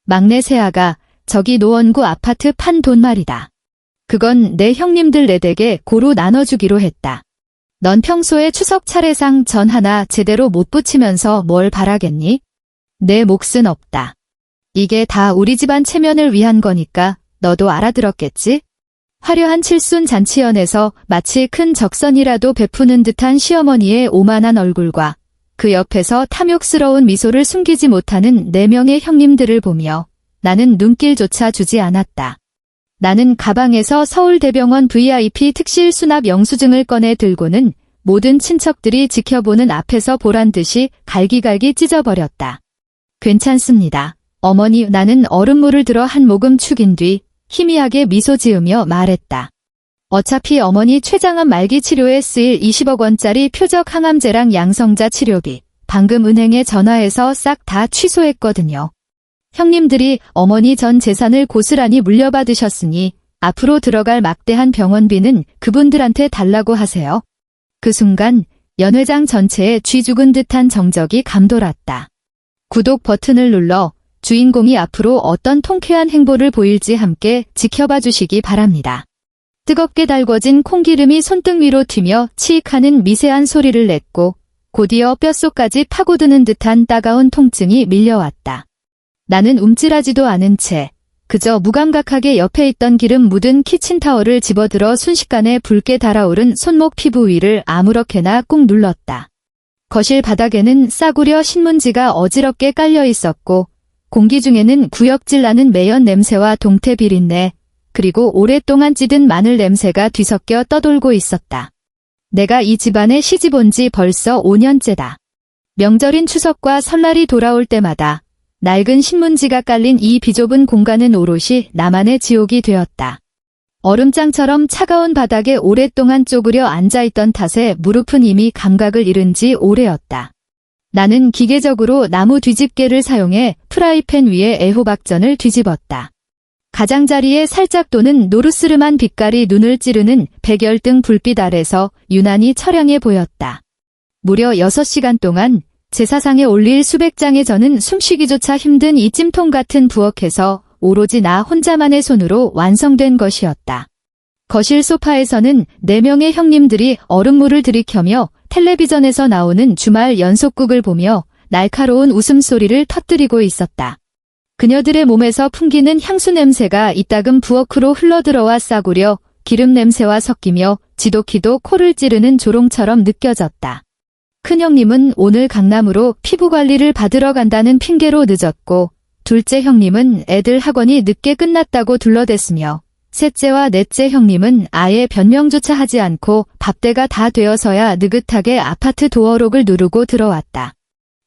막내 세아가 저기 노원구 아파트 판 돈 말이다. 그건 내 형님들 네댁에 고루 나눠주기로 했다. 넌 평소에 추석 차례상 전 하나 제대로 못 부치면서 뭘 바라겠니? 내 몫은 없다. 이게 다 우리 집안 체면을 위한 거니까 너도 알아들었겠지? 화려한 칠순 잔치연에서 마치 큰 적선이라도 베푸는 듯한 시어머니의 오만한 얼굴과 그 옆에서 탐욕스러운 미소를 숨기지 못하는 4명의 형님들을 보며 나는 눈길조차 주지 않았다. 나는 가방에서 서울대병원 VIP 특실 수납 영수증을 꺼내 들고는 모든 친척들이 지켜보는 앞에서 보란듯이 갈기갈기 찢어버렸다. 괜찮습니다. 어머니, 나는 얼음물을 들어 한 모금 축인 뒤 희미하게 미소 지으며 말했다. 어차피 어머니 췌장암 말기 치료에 쓰일 20억 원짜리 표적 항암제랑 양성자 치료비 방금 은행에 전화해서 싹 다 취소했거든요. 형님들이 어머니 전 재산을 고스란히 물려받으셨으니 앞으로 들어갈 막대한 병원비는 그분들한테 달라고 하세요. 그 순간 연 회장 전체에 쥐 죽은 듯한 정적이 감돌았다. 구독 버튼을 눌러 주인공이 앞으로 어떤 통쾌한 행보를 보일지 함께 지켜봐 주시기 바랍니다. 뜨겁게 달궈진 콩기름이 손등 위로 튀며 치익하는 미세한 소리를 냈고 곧이어 뼛속까지 파고드는 듯한 따가운 통증이 밀려왔다. 나는 움찔하지도 않은 채 그저 무감각하게 옆에 있던 기름 묻은 키친타월을 집어들어 순식간에 붉게 달아오른 손목 피부 위를 아무렇게나 꾹 눌렀다. 거실 바닥에는 싸구려 신문지가 어지럽게 깔려 있었고 공기 중에는 구역질 나는 매연 냄새와 동태 비린내 그리고 오랫동안 찌든 마늘 냄새가 뒤섞여 떠돌고 있었다. 내가 이 집안에 시집 온 지 벌써 5년째다. 명절인 추석과 설날이 돌아올 때마다 낡은 신문지가 깔린 이 비좁은 공간은 오롯이 나만의 지옥이 되었다. 얼음장처럼 차가운 바닥에 오랫동안 쪼그려 앉아있던 탓에 무릎은 이미 감각을 잃은 지 오래였다. 나는 기계적으로 나무 뒤집개를 사용해 프라이팬 위에 애호박전을 뒤집었다. 가장자리에 살짝 도는 노르스름한 빛깔이 눈을 찌르는 백열등 불빛 아래서 유난히 처량해 보였다. 무려 6시간 동안 제사상에 올릴 수백 장의 전은 숨쉬기조차 힘든 이 찜통 같은 부엌에서 오로지 나 혼자만의 손으로 완성된 것이었다. 거실 소파에서는 4명의 형님들이 얼음물을 들이켜며 텔레비전에서 나오는 주말 연속극을 보며 날카로운 웃음소리를 터뜨리고 있었다. 그녀들의 몸에서 풍기는 향수 냄새가 이따금 부엌으로 흘러들어와 싸구려 기름 냄새와 섞이며 지독히도 코를 찌르는 조롱처럼 느껴졌다. 큰형님은 오늘 강남으로 피부관리를 받으러 간다는 핑계로 늦었고 둘째 형님은 애들 학원이 늦게 끝났다고 둘러댔으며 셋째와 넷째 형님은 아예 변명조차 하지 않고 밥때가 다 되어서야 느긋하게 아파트 도어록을 누르고 들어왔다.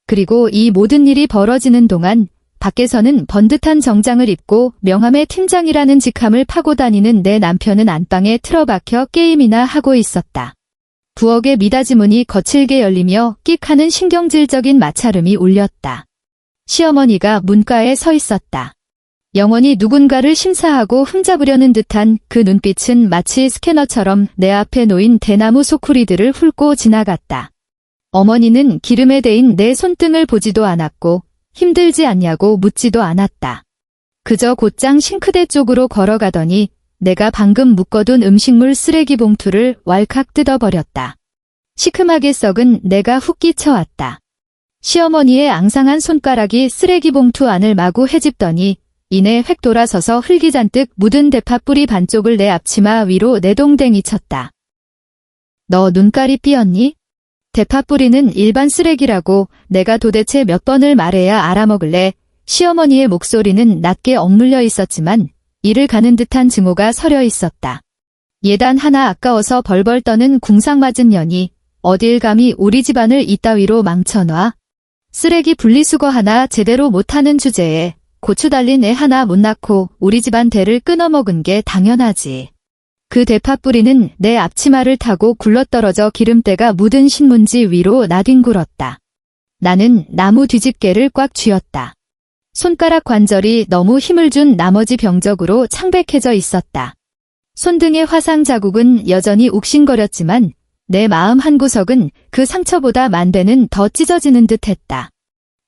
그리고 이 모든 일이 벌어지는 동안 밖에서는 번듯한 정장을 입고 명함의 팀장이라는 직함을 파고 다니는 내 남편은 안방에 틀어박혀 게임이나 하고 있었다. 부엌의 미닫이 문이 거칠게 열리며 끽하는 신경질적인 마찰음이 울렸다. 시어머니가 문가에 서 있었다. 영원히 누군가를 심사하고 흠잡으려는 듯한 그 눈빛은 마치 스캐너처럼 내 앞에 놓인 대나무 소쿠리들을 훑고 지나갔다. 어머니는 기름에 데인 내 손등을 보지도 않았고 힘들지 않냐고 묻지도 않았다. 그저 곧장 싱크대 쪽으로 걸어가더니 내가 방금 묶어둔 음식물 쓰레기 봉투를 왈칵 뜯어버렸다. 시큼하게 썩은 내가 훅 끼쳐왔다. 시어머니의 앙상한 손가락이 쓰레기 봉투 안을 마구 헤집더니 이내 획 돌아서서 흙이 잔뜩 묻은 대파뿌리 반쪽을 내 앞치마 위로 내동댕이 쳤다. 너 눈깔이 삐었니? 대파뿌리는 일반 쓰레기라고 내가 도대체 몇 번을 말해야 알아먹을래. 시어머니의 목소리는 낮게 억눌려 있었지만 이를 가는 듯한 증오가 서려 있었다. 예단 하나 아까워서 벌벌 떠는 궁상맞은 년이 어딜 감히 우리 집안을 이따위로 망쳐놔. 쓰레기 분리수거 하나 제대로 못하는 주제에 고추 달린 애 하나 못 낳고 우리 집안 대를 끊어먹은 게 당연하지. 그 대파뿌리는 내 앞치마를 타고 굴러떨어져 기름때가 묻은 신문지 위로 나뒹굴었다. 나는 나무 뒤집개를 꽉 쥐었다. 손가락 관절이 너무 힘을 준 나머지 병적으로 창백해져 있었다. 손등의 화상 자국은 여전히 욱신거렸지만 내 마음 한구석은 그 상처보다 10,000배는 더 찢어지는 듯했다.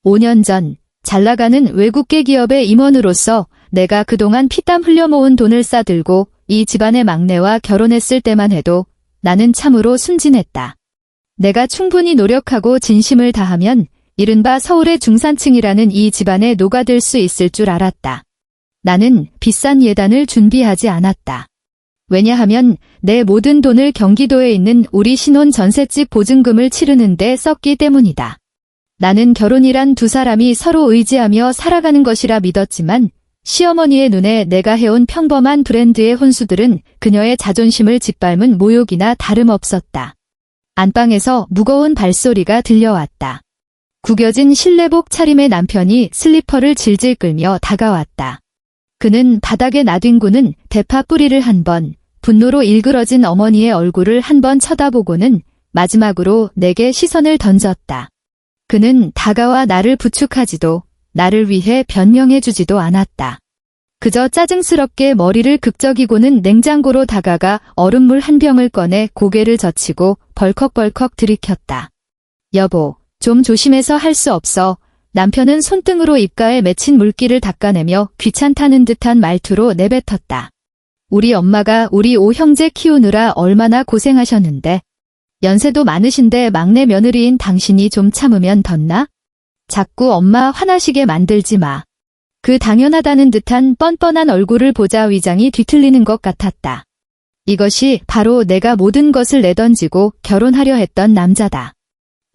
5년 전 잘나가는 외국계 기업의 임원으로서 내가 그동안 피땀 흘려 모은 돈을 싸들고 이 집안의 막내와 결혼했을 때만 해도 나는 참으로 순진했다. 내가 충분히 노력하고 진심을 다하면 이른바 서울의 중산층이라는 이 집안에 녹아들 수 있을 줄 알았다. 나는 비싼 예단을 준비하지 않았다. 왜냐하면 내 모든 돈을 경기도에 있는 우리 신혼 전셋집 보증금을 치르는 데 썼기 때문이다. 나는 결혼이란 두 사람이 서로 의지하며 살아가는 것이라 믿었지만 시어머니의 눈에 내가 해온 평범한 브랜드의 혼수들은 그녀의 자존심을 짓밟은 모욕이나 다름없었다. 안방에서 무거운 발소리가 들려왔다. 구겨진 실내복 차림의 남편이 슬리퍼를 질질 끌며 다가왔다. 그는 바닥에 나뒹구는 대파 뿌리를 한 번, 분노로 일그러진 어머니의 얼굴을 한 번 쳐다보고는 마지막으로 내게 시선을 던졌다. 그는 다가와 나를 부축하지도 나를 위해 변명해주지도 않았다. 그저 짜증스럽게 머리를 극적이고는 냉장고로 다가가 얼음물 한 병을 꺼내 고개를 젖히고 벌컥벌컥 들이켰다. 여보, 좀 조심해서 할 수 없어. 남편은 손등으로 입가에 맺힌 물기를 닦아내며 귀찮다는 듯한 말투로 내뱉었다. 우리 엄마가 우리 5형제 키우느라 얼마나 고생하셨는데. 연세도 많으신데 막내 며느리인 당신이 좀 참으면 덧나? 자꾸 엄마 화나시게 만들지 마. 그 당연하다는 듯한 뻔뻔한 얼굴을 보자 위장이 뒤틀리는 것 같았다. 이것이 바로 내가 모든 것을 내던지고 결혼하려 했던 남자다.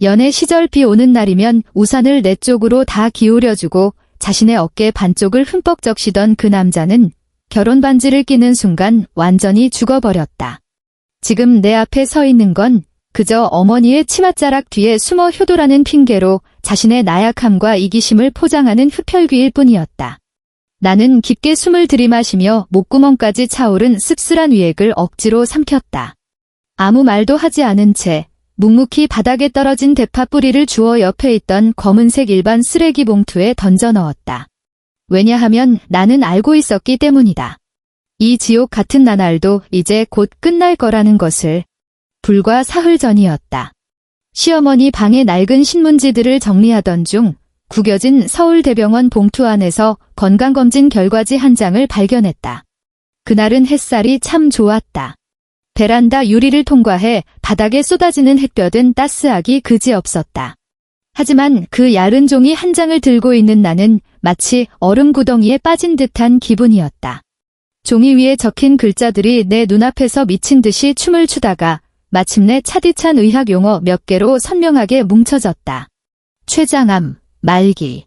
연애 시절 비 오는 날이면 우산을 내 쪽으로 다 기울여주고 자신의 어깨 반쪽을 흠뻑 적시던 그 남자는 결혼 반지를 끼는 순간 완전히 죽어버렸다. 지금 내 앞에 서 있는 건 그저 어머니의 치맛자락 뒤에 숨어 효도라는 핑계로 자신의 나약함과 이기심을 포장하는 흡혈귀일 뿐이었다. 나는 깊게 숨을 들이마시며 목구멍까지 차오른 씁쓸한 위액을 억지로 삼켰다. 아무 말도 하지 않은 채 묵묵히 바닥에 떨어진 대파 뿌리를 주워 옆에 있던 검은색 일반 쓰레기 봉투에 던져 넣었다. 왜냐하면 나는 알고 있었기 때문이다. 이 지옥 같은 나날도 이제 곧 끝날 거라는 것을. 불과 사흘 전이었다. 시어머니 방의 낡은 신문지들을 정리하던 중 구겨진 서울대병원 봉투 안에서 건강검진 결과지 한 장을 발견했다. 그날은 햇살이 참 좋았다. 베란다 유리를 통과해 바닥에 쏟아지는 햇볕은 따스하기 그지없었다. 하지만 그 얇은 종이 한 장을 들고 있는 나는 마치 얼음 구덩이에 빠진 듯한 기분이었다. 종이 위에 적힌 글자들이 내 눈앞에서 미친 듯이 춤을 추다가 마침내 차디찬 의학 용어 몇 개로 선명하게 뭉쳐졌다. 췌장암, 말기.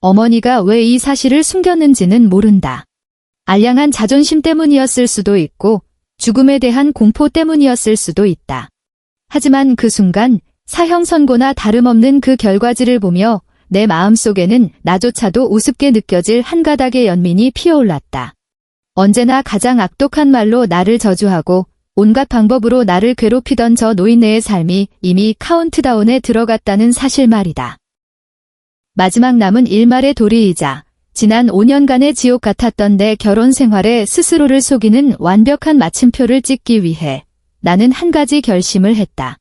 어머니가 왜 이 사실을 숨겼는지는 모른다. 알량한 자존심 때문이었을 수도 있고 죽음에 대한 공포 때문이었을 수도 있다. 하지만 그 순간 사형 선고나 다름없는 그 결과지를 보며 내 마음속에는 나조차도 우습게 느껴질 한 가닥의 연민이 피어올랐다. 언제나 가장 악독한 말로 나를 저주하고 온갖 방법으로 나를 괴롭히던 저 노인네의 삶이 이미 카운트다운에 들어갔다는 사실 말이다. 마지막 남은 일말의 도리이자 지난 5년간의 지옥 같았던 내 결혼 생활에 스스로를 속이는 완벽한 마침표를 찍기 위해 나는 한 가지 결심을 했다.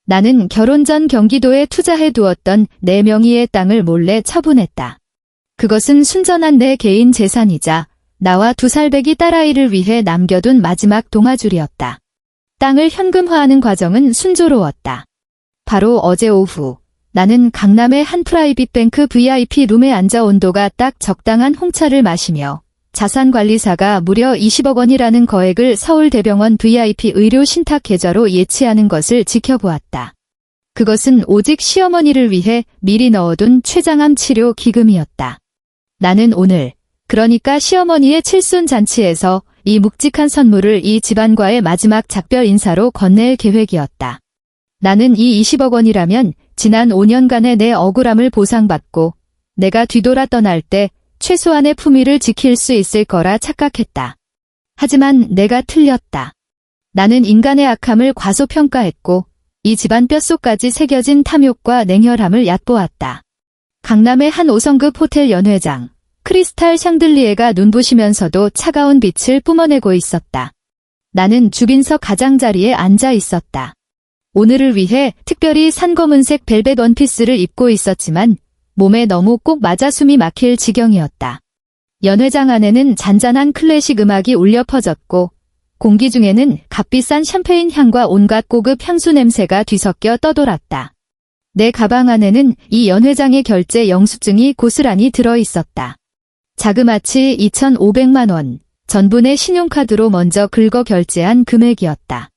나는 결혼 전 경기도에 투자해 두었던 내 명의의 땅을 몰래 처분했다. 그것은 순전한 내 개인 재산이자 나와 2살배기 딸아이를 위해 남겨둔 마지막 동아줄이었다. 땅을 현금화하는 과정은 순조로웠다. 바로 어제 오후 나는 강남의 한 프라이빗 뱅크 VIP 룸에 앉아 온도가 딱 적당한 홍차를 마시며 자산관리사가 무려 20억 원이라는 거액을 서울대병원 VIP 의료 신탁 계좌로 예치하는 것을 지켜보았다. 그것은 오직 시어머니를 위해 미리 넣어둔 췌장암 치료 기금이었다. 나는 오늘 그러니까 시어머니의 칠순 잔치에서 이 묵직한 선물을 이 집안과의 마지막 작별 인사로 건넬 계획이었다. 나는 이 20억 원이라면 지난 5년간의 내 억울함을 보상받고 내가 뒤돌아 떠날 때 최소한의 품위를 지킬 수 있을 거라 착각했다. 하지만 내가 틀렸다. 나는 인간의 악함을 과소평가했고 이 집안 뼛속까지 새겨진 탐욕과 냉혈함을 얕보았다. 강남의 한 5성급 호텔 연회장. 크리스탈 샹들리에가 눈부시면서도 차가운 빛을 뿜어내고 있었다. 나는 주빈석 가장자리에 앉아 있었다. 오늘을 위해 특별히 산 검은색 벨벳 원피스를 입고 있었지만 몸에 너무 꼭 맞아 숨이 막힐 지경이었다. 연회장 안에는 잔잔한 클래식 음악이 울려 퍼졌고 공기 중에는 값비싼 샴페인 향과 온갖 고급 향수 냄새가 뒤섞여 떠돌았다. 내 가방 안에는 이 연회장의 결제 영수증이 고스란히 들어있었다. 자그마치 2,500만 원, 전부 내 신용카드로 먼저 긁어 결제한 금액이었다.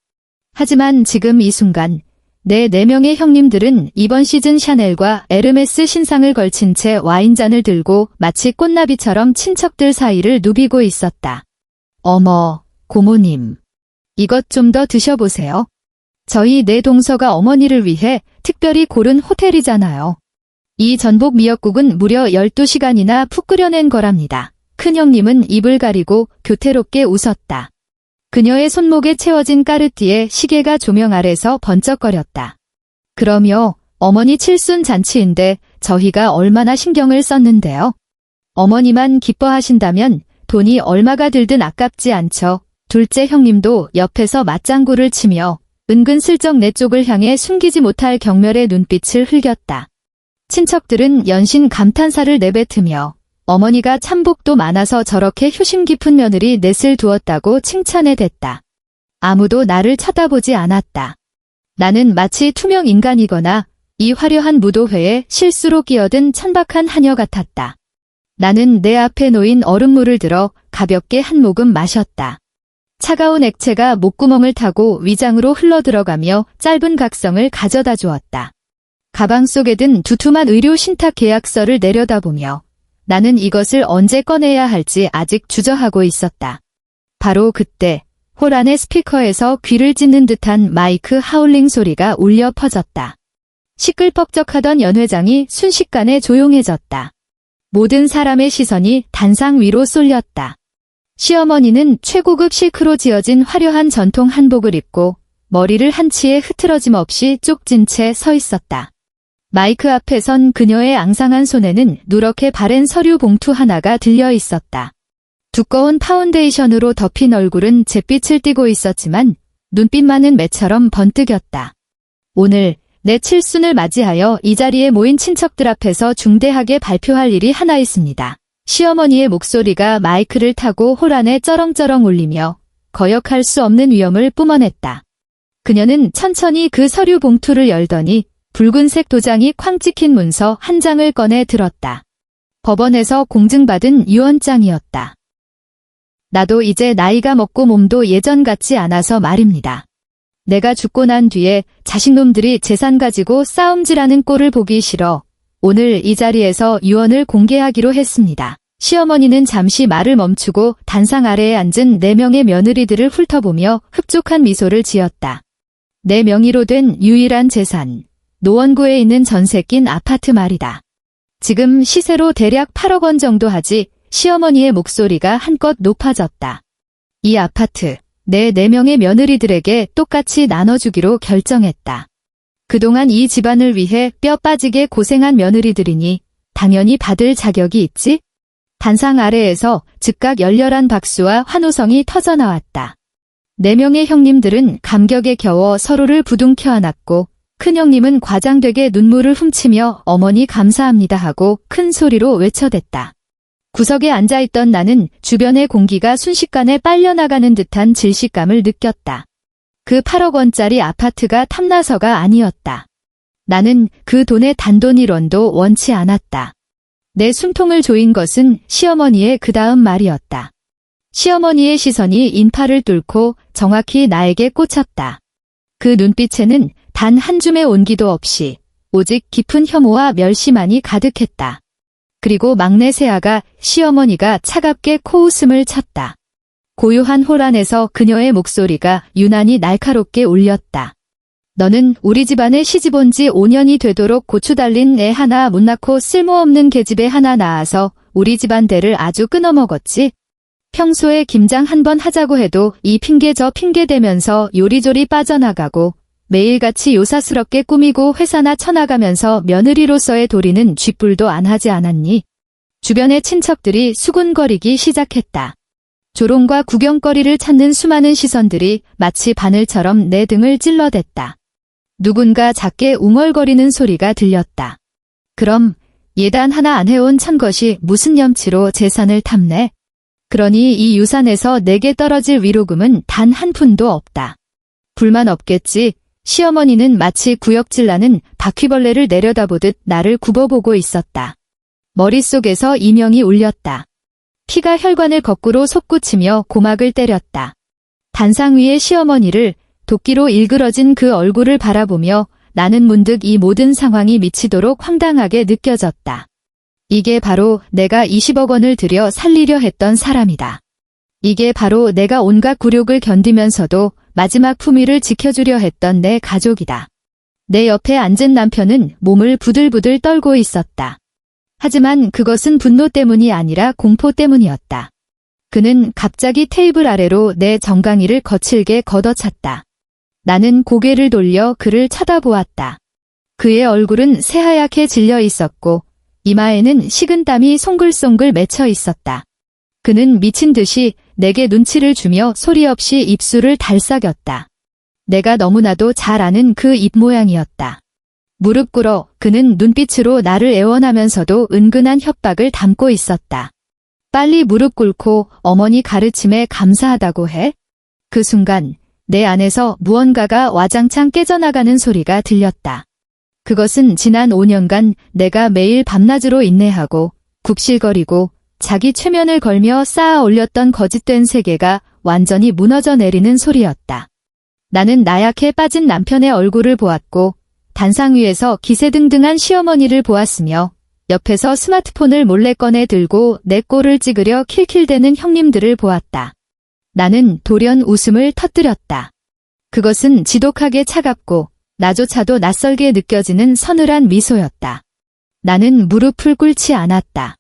하지만 지금 이 순간 내 4명의 형님들은 이번 시즌 샤넬과 에르메스 신상을 걸친 채 와인잔을 들고 마치 꽃나비처럼 친척들 사이를 누비고 있었다. 어머, 고모님. 이것 좀 더 드셔보세요. 저희 네 동서가 어머니를 위해 특별히 고른 호텔이잖아요. 이 전복 미역국은 무려 12시간이나 푹 끓여낸 거랍니다. 큰형님은 입을 가리고 교태롭게 웃었다. 그녀의 손목에 채워진 까르띠에 시계가 조명 아래서 번쩍거렸다. 그럼요, 어머니 칠순 잔치인데 저희가 얼마나 신경을 썼는데요. 어머니만 기뻐하신다면 돈이 얼마가 들든 아깝지 않죠. 둘째 형님도 옆에서 맞장구를 치며 은근슬쩍 내 쪽을 향해 숨기지 못할 경멸의 눈빛을 흘겼다. 친척들은 연신 감탄사를 내뱉으며 어머니가 참복도 많아서 저렇게 효심 깊은 며느리 넷을 두었다고 칭찬해댔다. 아무도 나를 쳐다보지 않았다. 나는 마치 투명 인간이거나 이 화려한 무도회에 실수로 끼어든 천박한 하녀 같았다. 나는 내 앞에 놓인 얼음물을 들어 가볍게 한 모금 마셨다. 차가운 액체가 목구멍을 타고 위장으로 흘러들어가며 짧은 각성을 가져다 주었다. 가방 속에 든 두툼한 의료 신탁 계약서를 내려다보며 나는 이것을 언제 꺼내야 할지 아직 주저하고 있었다. 바로 그때 홀 안의 스피커에서 귀를 찢는 듯한 마이크 하울링 소리가 울려 퍼졌다. 시끌벅적하던 연회장이 순식간에 조용해졌다. 모든 사람의 시선이 단상 위로 쏠렸다. 시어머니는 최고급 실크로 지어진 화려한 전통 한복을 입고 머리를 한치에 흐트러짐 없이 쪽진 채 서 있었다. 마이크 앞에 선 그녀의 앙상한 손에는 누렇게 바랜 서류 봉투 하나가 들려 있었다. 두꺼운 파운데이션으로 덮인 얼굴은 잿빛을 띠고 있었지만 눈빛만은 매처럼 번뜩였다. 오늘 내 칠순을 맞이하여 이 자리에 모인 친척들 앞에서 중대하게 발표할 일이 하나 있습니다. 시어머니의 목소리가 마이크를 타고 홀 안에 쩌렁쩌렁 울리며 거역할 수 없는 위엄을 뿜어냈다. 그녀는 천천히 그 서류 봉투를 열더니 붉은색 도장이 쾅 찍힌 문서 한 장을 꺼내 들었다. 법원에서 공증받은 유언장이었다. 나도 이제 나이가 먹고 몸도 예전 같지 않아서 말입니다. 내가 죽고 난 뒤에 자식놈들이 재산 가지고 싸움질하는 꼴을 보기 싫어 오늘 이 자리에서 유언을 공개하기로 했습니다. 시어머니는 잠시 말을 멈추고 단상 아래에 앉은 4명의 며느리들을 훑어보며 흡족한 미소를 지었다. 내 명의로 된 유일한 재산, 노원구에 있는 전세 낀 아파트 말이다. 지금 시세로 대략 8억 원 정도 하지. 시어머니의 목소리가 한껏 높아졌다. 이 아파트, 내 4명의 며느리들에게 똑같이 나눠주기로 결정했다. 그동안 이 집안을 위해 뼈 빠지게 고생한 며느리들이니 당연히 받을 자격이 있지? 단상 아래에서 즉각 열렬한 박수와 환호성이 터져나왔다. 4명의 형님들은 감격에 겨워 서로를 부둥켜 안았고 큰형님은 과장되게 눈물을 훔치며 어머니 감사합니다 하고 큰 소리로 외쳐댔다. 구석에 앉아있던 나는 주변의 공기가 순식간에 빨려나가는 듯한 질식감을 느꼈다. 그 8억 원짜리 아파트가 탐나서가 아니었다. 나는 그 돈의 단돈 1원도 원치 않았다. 내 숨통을 조인 것은 시어머니의 그 다음 말이었다. 시어머니의 시선이 인파를 뚫고 정확히 나에게 꽂혔다. 그 눈빛에는 단 한 줌의 온기도 없이 오직 깊은 혐오와 멸시만이 가득했다. 그리고 막내 세아가 시어머니가 차갑게 코웃음을 쳤다. 고요한 홀 안에서 그녀의 목소리가 유난히 날카롭게 울렸다. 너는 우리 집안에 시집 온 지 5년이 되도록 고추 달린 애 하나 못 낳고 쓸모없는 계집애 하나 낳아서 우리 집안 대를 아주 끊어먹었지? 평소에 김장 한 번 하자고 해도 이 핑계 저 핑계 대면서 요리조리 빠져나가고 매일같이 요사스럽게 꾸미고 회사나 쳐나가면서 며느리로서의 도리는 쥐뿔도 안 하지 않았니? 주변의 친척들이 수군거리기 시작했다. 조롱과 구경거리를 찾는 수많은 시선들이 마치 바늘처럼 내 등을 찔러댔다. 누군가 작게 웅얼거리는 소리가 들렸다. 그럼 예단 하나 안 해온 천것이 무슨 염치로 재산을 탐내? 그러니 이 유산에서 내게 떨어질 위로금은 단 한 푼도 없다. 불만 없겠지. 시어머니는 마치 구역질 나는 바퀴벌레를 내려다보듯 나를 굽어보고 있었다. 머릿속에서 이명이 울렸다. 피가 혈관을 거꾸로 솟구치며 고막을 때렸다. 단상 위의 시어머니를 도끼로 일그러진 그 얼굴을 바라보며 나는 문득 이 모든 상황이 미치도록 황당하게 느껴졌다. 이게 바로 내가 20억 원을 들여 살리려 했던 사람이다. 이게 바로 내가 온갖 굴욕을 견디면서도 마지막 품위를 지켜주려 했던 내 가족이다. 내 옆에 앉은 남편은 몸을 부들부들 떨고 있었다. 하지만 그것은 분노 때문이 아니라 공포 때문이었다. 그는 갑자기 테이블 아래로 내 정강이를 거칠게 걷어찼다. 나는 고개를 돌려 그를 쳐다보았다. 그의 얼굴은 새하얗게 질려 있었고 이마에는 식은땀이 송글송글 맺혀 있었다. 그는 미친 듯이 내게 눈치를 주며 소리 없이 입술을 달싹였다. 내가 너무나도 잘 아는 그 입 모양이었다. 무릎 꿇어 그는 눈빛으로 나를 애원하면서도 은근한 협박을 담고 있었다. 빨리 무릎 꿇고 어머니 가르침에 감사하다고 해? 그 순간 내 안에서 무언가가 와장창 깨져나가는 소리가 들렸다. 그것은 지난 5년간 내가 매일 밤낮으로 인내하고 굽실거리고 자기 최면을 걸며 쌓아 올렸던 거짓된 세계가 완전히 무너져 내리는 소리였다. 나는 나약해 빠진 남편의 얼굴을 보았고 단상 위에서 기세등등한 시어머니를 보았으며 옆에서 스마트폰을 몰래 꺼내 들고 내 꼴을 찍으려 킬킬대는 형님들을 보았다. 나는 돌연 웃음을 터뜨렸다. 그것은 지독하게 차갑고 나조차도 낯설게 느껴지는 서늘한 미소였다. 나는 무릎을 꿇지 않았다.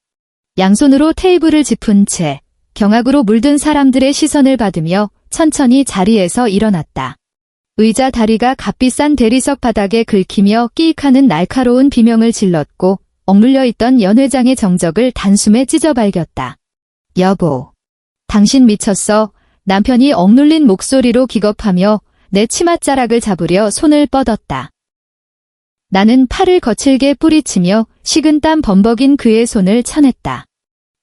양손으로 테이블을 짚은 채 경악으로 물든 사람들의 시선을 받으며 천천히 자리에서 일어났다. 의자 다리가 값비싼 대리석 바닥에 긁히며 끼익하는 날카로운 비명을 질렀고 억눌려 있던 연회장의 정적을 단숨에 찢어발겼다. 여보, 당신 미쳤어. 남편이 억눌린 목소리로 기겁하며 내 치맛자락을 잡으려 손을 뻗었다. 나는 팔을 거칠게 뿌리치며 식은땀 범벅인 그의 손을 쳐냈다.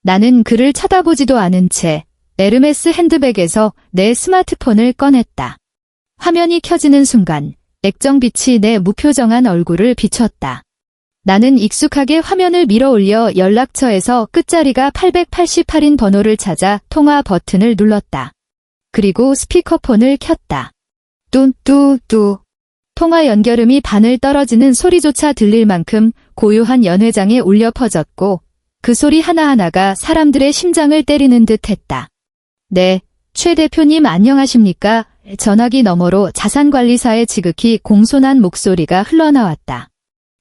나는 그를 쳐다보지도 않은 채 에르메스 핸드백에서 내 스마트폰을 꺼냈다. 화면이 켜지는 순간 액정빛이 내 무표정한 얼굴을 비췄다. 나는 익숙하게 화면을 밀어 올려 연락처에서 끝자리가 888인 번호를 찾아 통화 버튼을 눌렀다. 그리고 스피커폰을 켰다. 뚜뚜뚜. 통화 연결음이 바늘 떨어지는 소리조차 들릴 만큼 고요한 연회장에 울려 퍼졌고 그 소리 하나하나가 사람들의 심장을 때리는 듯 했다. 네, 최 대표님 안녕하십니까? 전화기 너머로 자산관리사의 지극히 공손한 목소리가 흘러나왔다.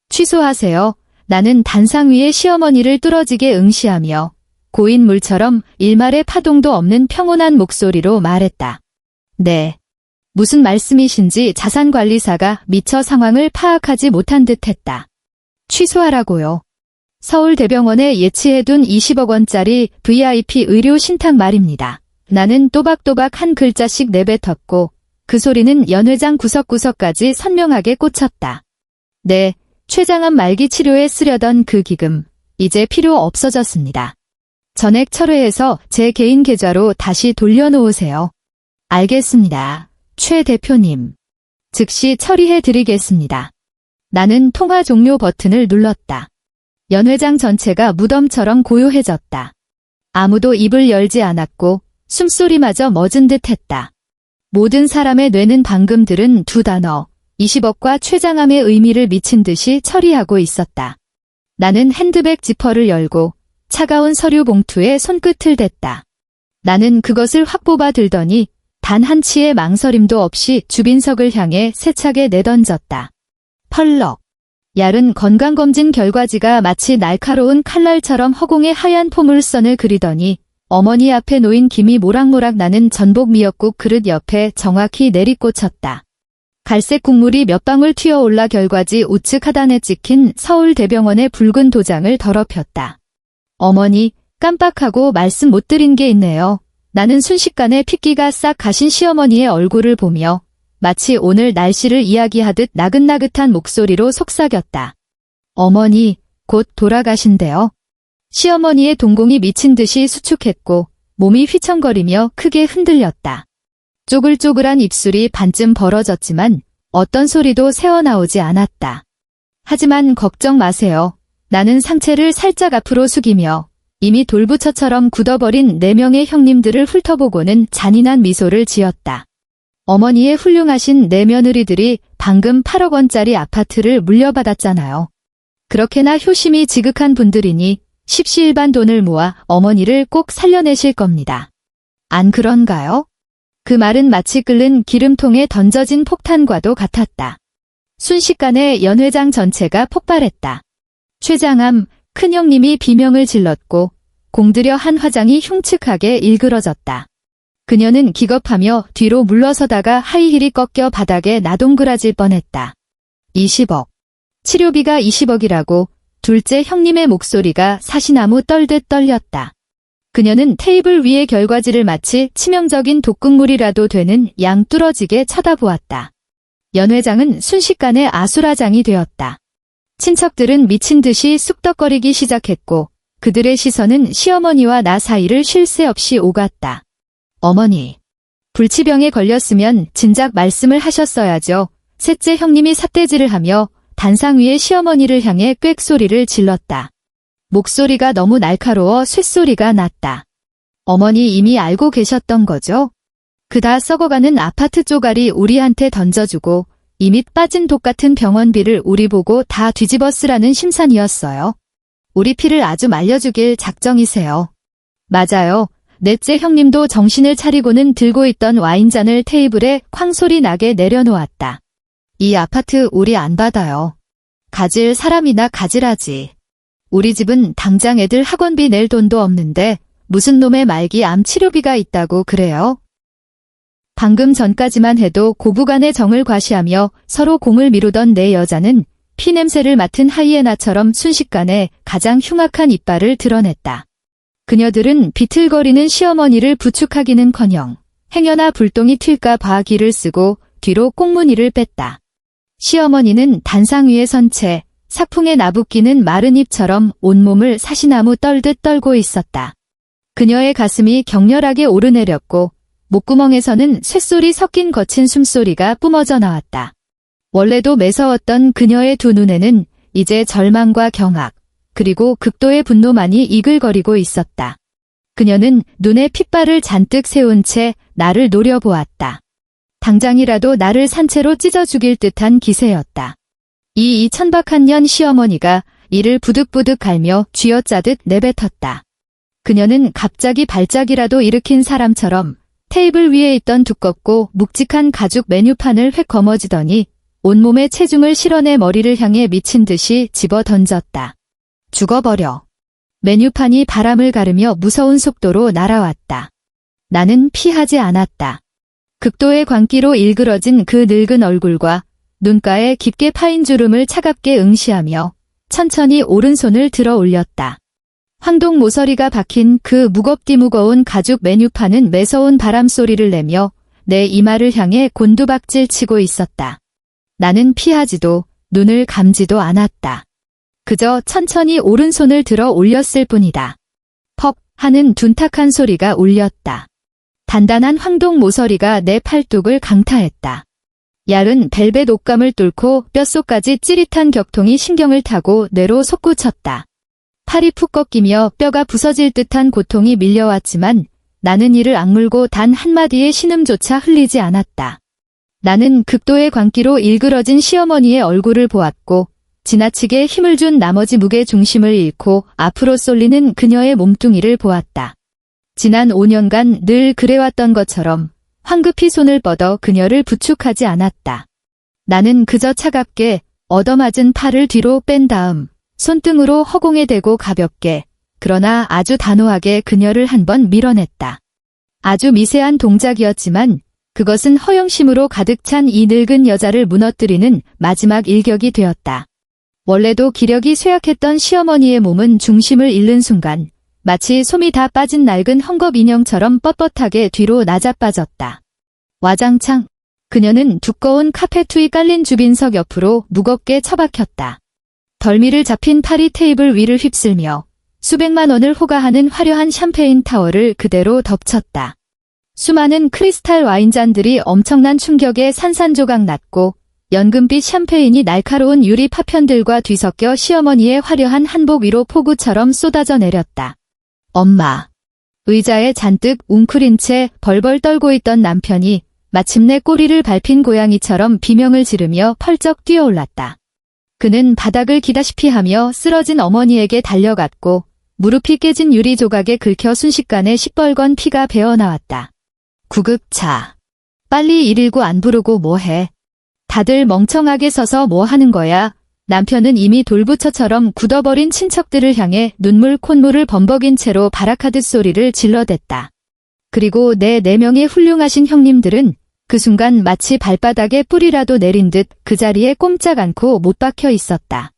취소하세요. 나는 단상 위에 시어머니를 뚫어지게 응시하며 고인물처럼 일말의 파동도 없는 평온한 목소리로 말했다. 네. 무슨 말씀이신지 자산관리사가 미처 상황을 파악하지 못한 듯 했다. 취소하라고요. 서울대병원에 예치해둔 20억 원짜리 VIP 의료 신탁 말입니다. 나는 또박또박 한 글자씩 내뱉었고 그 소리는 연회장 구석구석까지 선명하게 꽂혔다. 네, 췌장암 말기 치료에 쓰려던 그 기금, 이제 필요 없어졌습니다. 전액 철회해서 제 개인 계좌로 다시 돌려놓으세요. 알겠습니다. 최 대표님. 즉시 처리해드리겠습니다. 나는 통화 종료 버튼을 눌렀다. 연회장 전체가 무덤처럼 고요해졌다. 아무도 입을 열지 않았고 숨소리마저 멎은 듯 했다. 모든 사람의 뇌는 방금 들은 두 단어, 20억과 췌장암의 의미를 미친 듯이 처리하고 있었다. 나는 핸드백 지퍼를 열고 차가운 서류 봉투에 손끝을 댔다. 나는 그것을 확 뽑아 들더니 단 한 치의 망설임도 없이 주빈석을 향해 세차게 내던졌다. 펄럭. 얇은 건강검진 결과지가 마치 날카로운 칼날처럼 허공에 하얀 포물선을 그리더니 어머니 앞에 놓인 김이 모락모락 나는 전복 미역국 그릇 옆에 정확히 내리꽂혔다. 갈색 국물이 몇 방울 튀어올라 결과지 우측 하단에 찍힌 서울대병원의 붉은 도장을 더럽혔다. 어머니, 깜빡하고 말씀 못 드린 게 있네요. 나는 순식간에 핏기가 싹 가신 시어머니의 얼굴을 보며 마치 오늘 날씨를 이야기하듯 나긋나긋한 목소리로 속삭였다. 어머니, 곧 돌아가신대요. 시어머니의 동공이 미친 듯이 수축했고 몸이 휘청거리며 크게 흔들렸다. 쪼글쪼글한 입술이 반쯤 벌어졌지만 어떤 소리도 새어나오지 않았다. 하지만 걱정 마세요. 나는 상체를 살짝 앞으로 숙이며 이미 돌부처처럼 굳어버린 4명의 형님들을 훑어보고는 잔인한 미소를 지었다. 어머니의 훌륭하신 내며느리들이 방금 8억 원짜리 아파트를 물려받았잖아요. 그렇게나 효심이 지극한 분들이니 십시일반 돈을 모아 어머니를 꼭 살려내실 겁니다. 안 그런가요? 그 말은 마치 끓는 기름통에 던져진 폭탄과도 같았다. 순식간에 연 회장 전체가 폭발했다. 최장암, 큰형님이 비명을 질렀고 공들여 한 화장이 흉측하게 일그러졌다. 그녀는 기겁하며 뒤로 물러서다가 하이힐이 꺾여 바닥에 나동그라질 뻔했다. 20억. 치료비가 20억이라고 둘째 형님의 목소리가 사시나무 떨듯 떨렸다. 그녀는 테이블 위의 결과지를 마치 치명적인 독극물이라도 되는 양 뚫어지게 쳐다보았다. 연 회장은 순식간에 아수라장이 되었다. 친척들은 미친 듯이 쑥덕거리기 시작했고 그들의 시선은 시어머니와 나 사이를 쉴 새 없이 오갔다. 어머니, 불치병에 걸렸으면 진작 말씀을 하셨어야죠. 셋째 형님이 삿대질을 하며 단상 위에 시어머니를 향해 꽥소리를 질렀다. 목소리가 너무 날카로워 쇳소리가 났다. 어머니 이미 알고 계셨던 거죠? 그 다 썩어가는 아파트 쪼가리 우리한테 던져주고 이 밑 빠진 독 같은 병원비를 우리 보고 다 뒤집어 쓰라는 심산이었어요. 우리 피를 아주 말려주길 작정이세요. 맞아요. 넷째 형님도 정신을 차리고는 들고 있던 와인잔을 테이블에 쾅소리 나게 내려놓았다. 이 아파트 우리 안 받아요. 가질 사람이나 가지라지. 우리 집은 당장 애들 학원비 낼 돈도 없는데 무슨 놈의 말기 암 치료비가 있다고 그래요? 방금 전까지만 해도 고부간의 정을 과시하며 서로 공을 미루던 네 여자는 피냄새를 맡은 하이에나처럼 순식간에 가장 흉악한 이빨을 드러냈다. 그녀들은 비틀거리는 시어머니를 부축하기는커녕 행여나 불똥이 튈까 봐 기를 쓰고 뒤로 꽁무니를 뺐다. 시어머니는 단상 위에 선 채 삭풍에 나붓기는 마른 잎처럼 온몸을 사시나무 떨듯 떨고 있었다. 그녀의 가슴이 격렬하게 오르내렸고 목구멍에서는 쇳소리 섞인 거친 숨소리가 뿜어져 나왔다. 원래도 매서웠던 그녀의 두 눈에는 이제 절망과 경악, 그리고 극도의 분노만이 이글거리고 있었다. 그녀는 눈에 핏발을 잔뜩 세운 채 나를 노려보았다. 당장이라도 나를 산채로 찢어 죽일 듯한 기세였다. 이 천박한 년 시어머니가 이를 부득부득 갈며 쥐어짜듯 내뱉었다. 그녀는 갑자기 발작이라도 일으킨 사람처럼 테이블 위에 있던 두껍고 묵직한 가죽 메뉴판을 획 거머쥐더니 온몸에 체중을 실어내 머리를 향해 미친 듯이 집어 던졌다. 죽어버려. 메뉴판이 바람을 가르며 무서운 속도로 날아왔다. 나는 피하지 않았다. 극도의 광기로 일그러진 그 늙은 얼굴과 눈가에 깊게 파인 주름을 차갑게 응시하며 천천히 오른손을 들어 올렸다. 황동 모서리가 박힌 그 무겁디 무거운 가죽 메뉴판은 매서운 바람소리를 내며 내 이마를 향해 곤두박질 치고 있었다. 나는 피하지도 눈을 감지도 않았다. 그저 천천히 오른손을 들어 올렸을 뿐이다. 퍽 하는 둔탁한 소리가 울렸다. 단단한 황동 모서리가 내 팔뚝을 강타했다. 얇은 벨벳 옷감을 뚫고 뼛속까지 찌릿한 격통이 신경을 타고 뇌로 솟구쳤다. 팔이 푹 꺾이며 뼈가 부서질 듯한 고통이 밀려왔지만 나는 이를 악물고 단 한마디의 신음조차 흘리지 않았다. 나는 극도의 광기로 일그러진 시어머니의 얼굴을 보았고 지나치게 힘을 준 나머지 무게 중심을 잃고 앞으로 쏠리는 그녀의 몸뚱이를 보았다. 지난 5년간 늘 그래왔던 것처럼 황급히 손을 뻗어 그녀를 부축하지 않았다. 나는 그저 차갑게 얻어맞은 팔을 뒤로 뺀 다음 손등으로 허공에 대고 가볍게 그러나 아주 단호하게 그녀를 한번 밀어냈다. 아주 미세한 동작이었지만 그것은 허영심으로 가득 찬 이 늙은 여자를 무너뜨리는 마지막 일격이 되었다. 원래도 기력이 쇠약했던 시어머니의 몸은 중심을 잃는 순간 마치 솜이 다 빠진 낡은 헝겊 인형처럼 뻣뻣하게 뒤로 나자빠졌다. 와장창 그녀는 두꺼운 카페 투이 깔린 주빈석 옆으로 무겁게 처박혔다. 덜미를 잡힌 팔이 테이블 위를 휩쓸며 수백만 원을 호가하는 화려한 샴페인 타워를 그대로 덮쳤다. 수많은 크리스탈 와인잔들이 엄청난 충격에 산산조각 났고 연금빛 샴페인이 날카로운 유리 파편들과 뒤섞여 시어머니의 화려한 한복 위로 폭우처럼 쏟아져 내렸다. 엄마. 의자에 잔뜩 웅크린 채 벌벌 떨고 있던 남편이 마침내 꼬리를 밟힌 고양이처럼 비명을 지르며 펄쩍 뛰어올랐다. 그는 바닥을 기다시피 하며 쓰러진 어머니에게 달려갔고 무릎이 깨진 유리 조각에 긁혀 순식간에 시뻘건 피가 배어나왔다. 구급차. 빨리 119 안 부르고 뭐해? 다들 멍청하게 서서 뭐 하는 거야? 남편은 이미 돌부처처럼 굳어버린 친척들을 향해 눈물 콧물을 범벅인 채로 발악하듯 소리를 질러댔다. 그리고 내 4명의 훌륭하신 형님들은 그 순간 마치 발바닥에 뿌리라도 내린 듯 그 자리에 꼼짝 않고 못 박혀 있었다.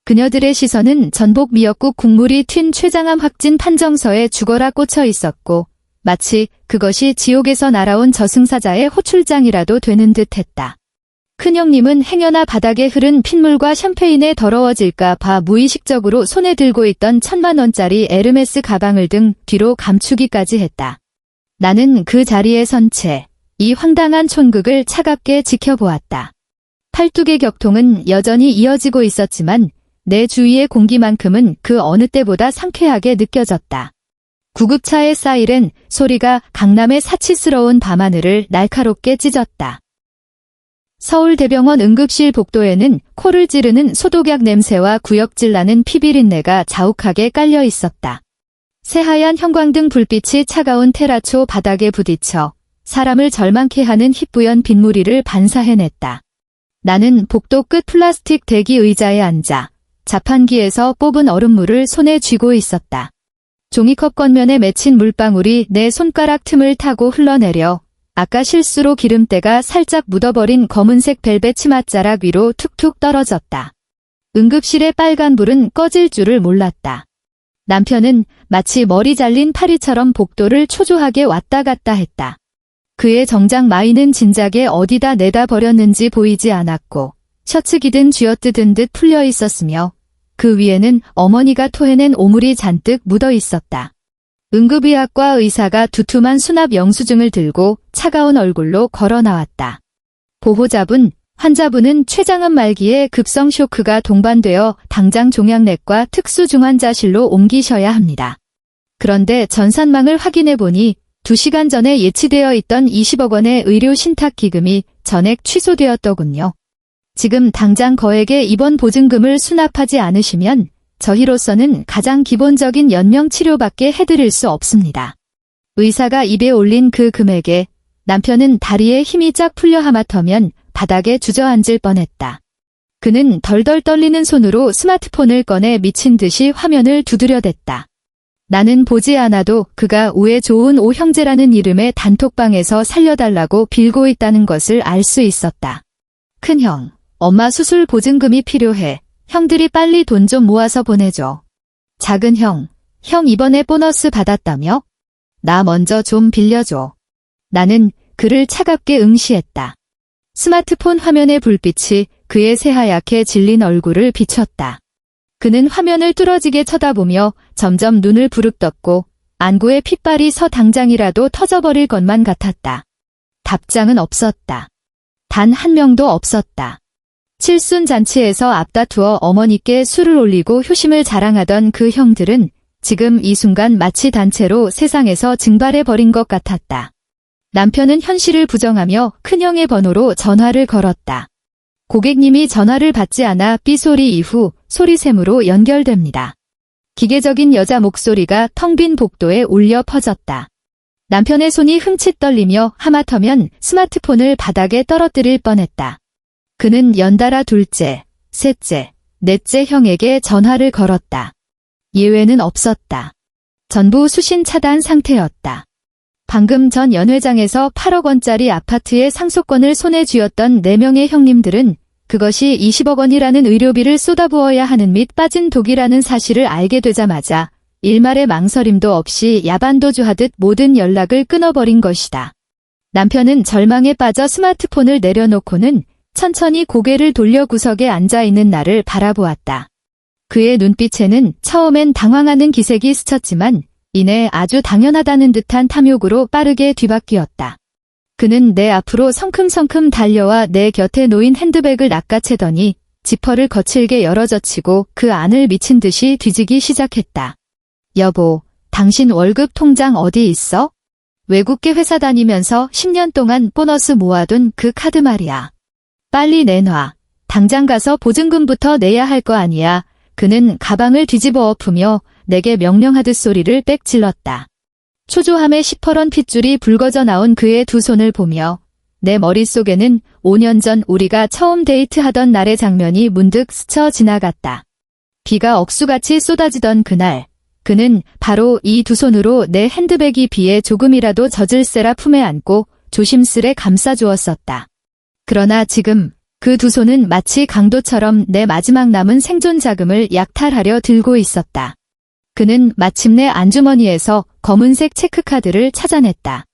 그녀들의 시선은 전복 미역국 국물이 튄 췌장암 확진 판정서에 죽어라 꽂혀 있었고 마치 그것이 지옥에서 날아온 저승사자의 호출장이라도 되는 듯했다. 큰형님은 행여나 바닥에 흐른 핏물과 샴페인에 더러워질까 봐 무의식적으로 손에 들고 있던 1,000만 원짜리 에르메스 가방을 등 뒤로 감추기까지 했다. 나는 그 자리에 선 채 이 황당한 촌극을 차갑게 지켜보았다. 팔뚝의 격통은 여전히 이어지고 있었지만 내 주위의 공기만큼은 그 어느 때보다 상쾌하게 느껴졌다. 구급차의 사이렌 소리가 강남의 사치스러운 밤하늘을 날카롭게 찢었다. 서울대병원 응급실 복도에는 코를 찌르는 소독약 냄새와 구역질 나는 피비린내가 자욱하게 깔려 있었다. 새하얀 형광등 불빛이 차가운 테라초 바닥에 부딪혀 사람을 절망케 하는 희뿌연 빗무리를 반사해냈다. 나는 복도 끝 플라스틱 대기 의자에 앉아 자판기에서 뽑은 얼음물을 손에 쥐고 있었다. 종이컵 겉면에 맺힌 물방울이 내 손가락 틈을 타고 흘러내려 아까 실수로 기름때가 살짝 묻어버린 검은색 벨벳 치맛자락 위로 툭툭 떨어졌다. 응급실의 빨간 불은 꺼질 줄을 몰랐다. 남편은 마치 머리 잘린 파리처럼 복도를 초조하게 왔다 갔다 했다. 그의 정장 마이는 진작에 어디다 내다 버렸는지 보이지 않았고 셔츠 기든 쥐어뜯은 듯 풀려 있었으며 그 위에는 어머니가 토해낸 오물이 잔뜩 묻어 있었다. 응급의학과 의사가 두툼한 수납 영수증을 들고 차가운 얼굴로 걸어 나왔다. 보호자분, 환자분은 췌장암 말기에 급성 쇼크가 동반되어 당장 종양내과 특수중환자실로 옮기셔야 합니다. 그런데 전산망을 확인해 보니 2시간 전에 예치되어 있던 20억 원의 의료 신탁 기금이 전액 취소되었더군요. 지금 당장 거액의 입원 보증금을 수납하지 않으시면 저희로서는 가장 기본적인 연명 치료밖에 해드릴 수 없습니다. 의사가 입에 올린 그 금액에 남편은 다리에 힘이 쫙 풀려 하마터면 바닥에 주저앉을 뻔했다. 그는 덜덜 떨리는 손으로 스마트폰을 꺼내 미친 듯이 화면을 두드려댔다. 나는 보지 않아도 그가 우애 좋은 오 형제라는 이름의 단톡방에서 살려달라고 빌고 있다는 것을 알 수 있었다. 큰형, 엄마 수술 보증금이 필요해. 형들이 빨리 돈 좀 모아서 보내줘. 작은 형, 형 이번에 보너스 받았다며? 나 먼저 좀 빌려줘. 나는 그를 차갑게 응시했다. 스마트폰 화면의 불빛이 그의 새하얗게 질린 얼굴을 비췄다. 그는 화면을 뚫어지게 쳐다보며 점점 눈을 부릅떴고 안구에 핏발이 서 당장이라도 터져버릴 것만 같았다. 답장은 없었다. 단 한 명도 없었다. 칠순잔치에서 앞다투어 어머니께 술을 올리고 효심을 자랑하던 그 형들은 지금 이 순간 마치 단체로 세상에서 증발해버린 것 같았다. 남편은 현실을 부정하며 큰형의 번호로 전화를 걸었다. 고객님이 전화를 받지 않아 삐소리 이후 소리샘으로 연결됩니다. 기계적인 여자 목소리가 텅 빈 복도에 울려 퍼졌다. 남편의 손이 흠칫 떨리며 하마터면 스마트폰을 바닥에 떨어뜨릴 뻔했다. 그는 연달아 둘째, 셋째, 넷째 형에게 전화를 걸었다. 예외는 없었다. 전부 수신 차단 상태였다. 방금 전 연회장에서 8억 원짜리 아파트의 상속권을 손에 쥐었던 4명의 형님들은 그것이 20억 원이라는 의료비를 쏟아부어야 하는 및 빠진 독이라는 사실을 알게 되자마자 일말의 망설임도 없이 야반도주하듯 모든 연락을 끊어버린 것이다. 남편은 절망에 빠져 스마트폰을 내려놓고는 천천히 고개를 돌려 구석에 앉아있는 나를 바라보았다. 그의 눈빛에는 처음엔 당황하는 기색이 스쳤지만 이내 아주 당연하다는 듯한 탐욕으로 빠르게 뒤바뀌었다. 그는 내 앞으로 성큼성큼 달려와 내 곁에 놓인 핸드백을 낚아채더니 지퍼를 거칠게 열어젖히고 그 안을 미친 듯이 뒤지기 시작했다. 여보, 당신 월급 통장 어디 있어? 외국계 회사 다니면서 10년 동안 보너스 모아둔 그 카드 말이야. 빨리 내놔. 당장 가서 보증금부터 내야 할 거 아니야. 그는 가방을 뒤집어 엎으며 내게 명령하듯 소리를 빽 질렀다. 초조함에 시퍼런 핏줄이 붉어져 나온 그의 두 손을 보며 내 머릿속에는 5년 전 우리가 처음 데이트하던 날의 장면이 문득 스쳐 지나갔다. 비가 억수같이 쏟아지던 그날, 그는 바로 이 두 손으로 내 핸드백이 비에 조금이라도 젖을세라 품에 안고 조심스레 감싸주었었다. 그러나 지금 그 두 손은 마치 강도처럼 내 마지막 남은 생존 자금을 약탈하려 들고 있었다. 그는 마침내 안주머니에서 검은색 체크카드를 찾아냈다.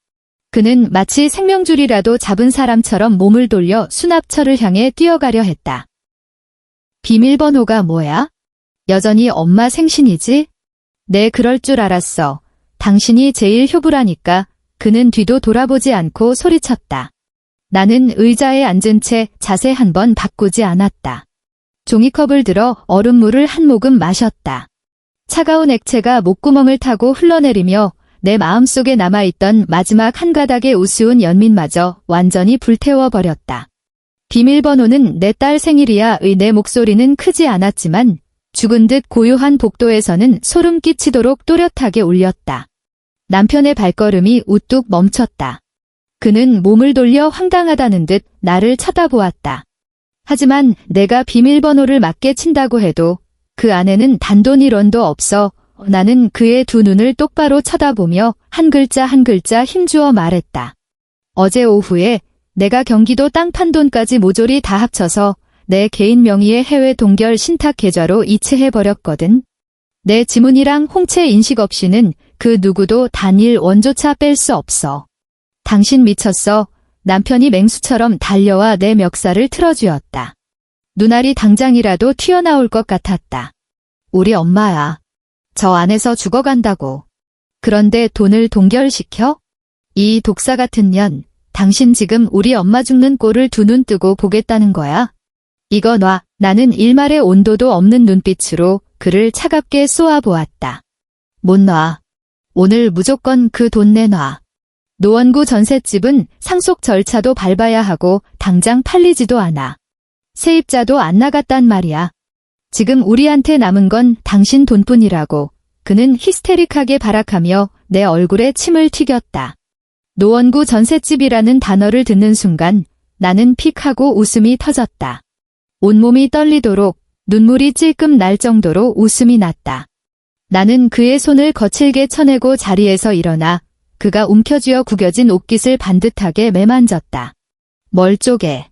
그는 마치 생명줄이라도 잡은 사람처럼 몸을 돌려 수납처를 향해 뛰어가려 했다. 비밀번호가 뭐야? 여전히 엄마 생신이지? 네, 그럴 줄 알았어. 당신이 제일 효부라니까. 그는 뒤도 돌아보지 않고 소리쳤다. 나는 의자에 앉은 채 자세 한 번 바꾸지 않았다. 종이컵을 들어 얼음물을 한 모금 마셨다. 차가운 액체가 목구멍을 타고 흘러내리며 내 마음속에 남아있던 마지막 한 가닥의 우스운 연민마저 완전히 불태워버렸다. 비밀번호는 내 딸 생일이야의 내 목소리는 크지 않았지만 죽은 듯 고요한 복도에서는 소름 끼치도록 또렷하게 울렸다. 남편의 발걸음이 우뚝 멈췄다. 그는 몸을 돌려 황당하다는 듯 나를 쳐다보았다. 하지만 내가 비밀번호를 맞게 친다고 해도 그 안에는 단돈 1원도 없어. 나는 그의 두 눈을 똑바로 쳐다보며 한 글자 한 글자 힘주어 말했다. 어제 오후에 내가 경기도 땅 판 돈까지 모조리 다 합쳐서 내 개인 명의의 해외 동결 신탁 계좌로 이체해버렸거든. 내 지문이랑 홍채 인식 없이는 그 누구도 단일 원조차 뺄 수 없어. 당신 미쳤어. 남편이 맹수처럼 달려와 내 멱살을 틀어쥐었다. 눈알이 당장이라도 튀어나올 것 같았다. 우리 엄마야. 저 안에서 죽어간다고. 그런데 돈을 동결시켜? 이 독사 같은 년, 당신 지금 우리 엄마 죽는 꼴을 두 눈 뜨고 보겠다는 거야? 이거 놔. 나는 일말의 온도도 없는 눈빛으로 그를 차갑게 쏘아보았다. 못 놔. 오늘 무조건 그 돈 내놔. 노원구 전셋집은 상속 절차도 밟아야 하고 당장 팔리지도 않아. 세입자도 안 나갔단 말이야. 지금 우리한테 남은 건 당신 돈뿐이라고. 그는 히스테릭하게 발악하며 내 얼굴에 침을 튀겼다. 노원구 전셋집이라는 단어를 듣는 순간 나는 픽 하고 웃음이 터졌다. 온몸이 떨리도록 눈물이 찔끔 날 정도로 웃음이 났다. 나는 그의 손을 거칠게 쳐내고 자리에서 일어나 그가 움켜쥐어 구겨진 옷깃을 반듯하게 매만졌다. 뭘 쪼개.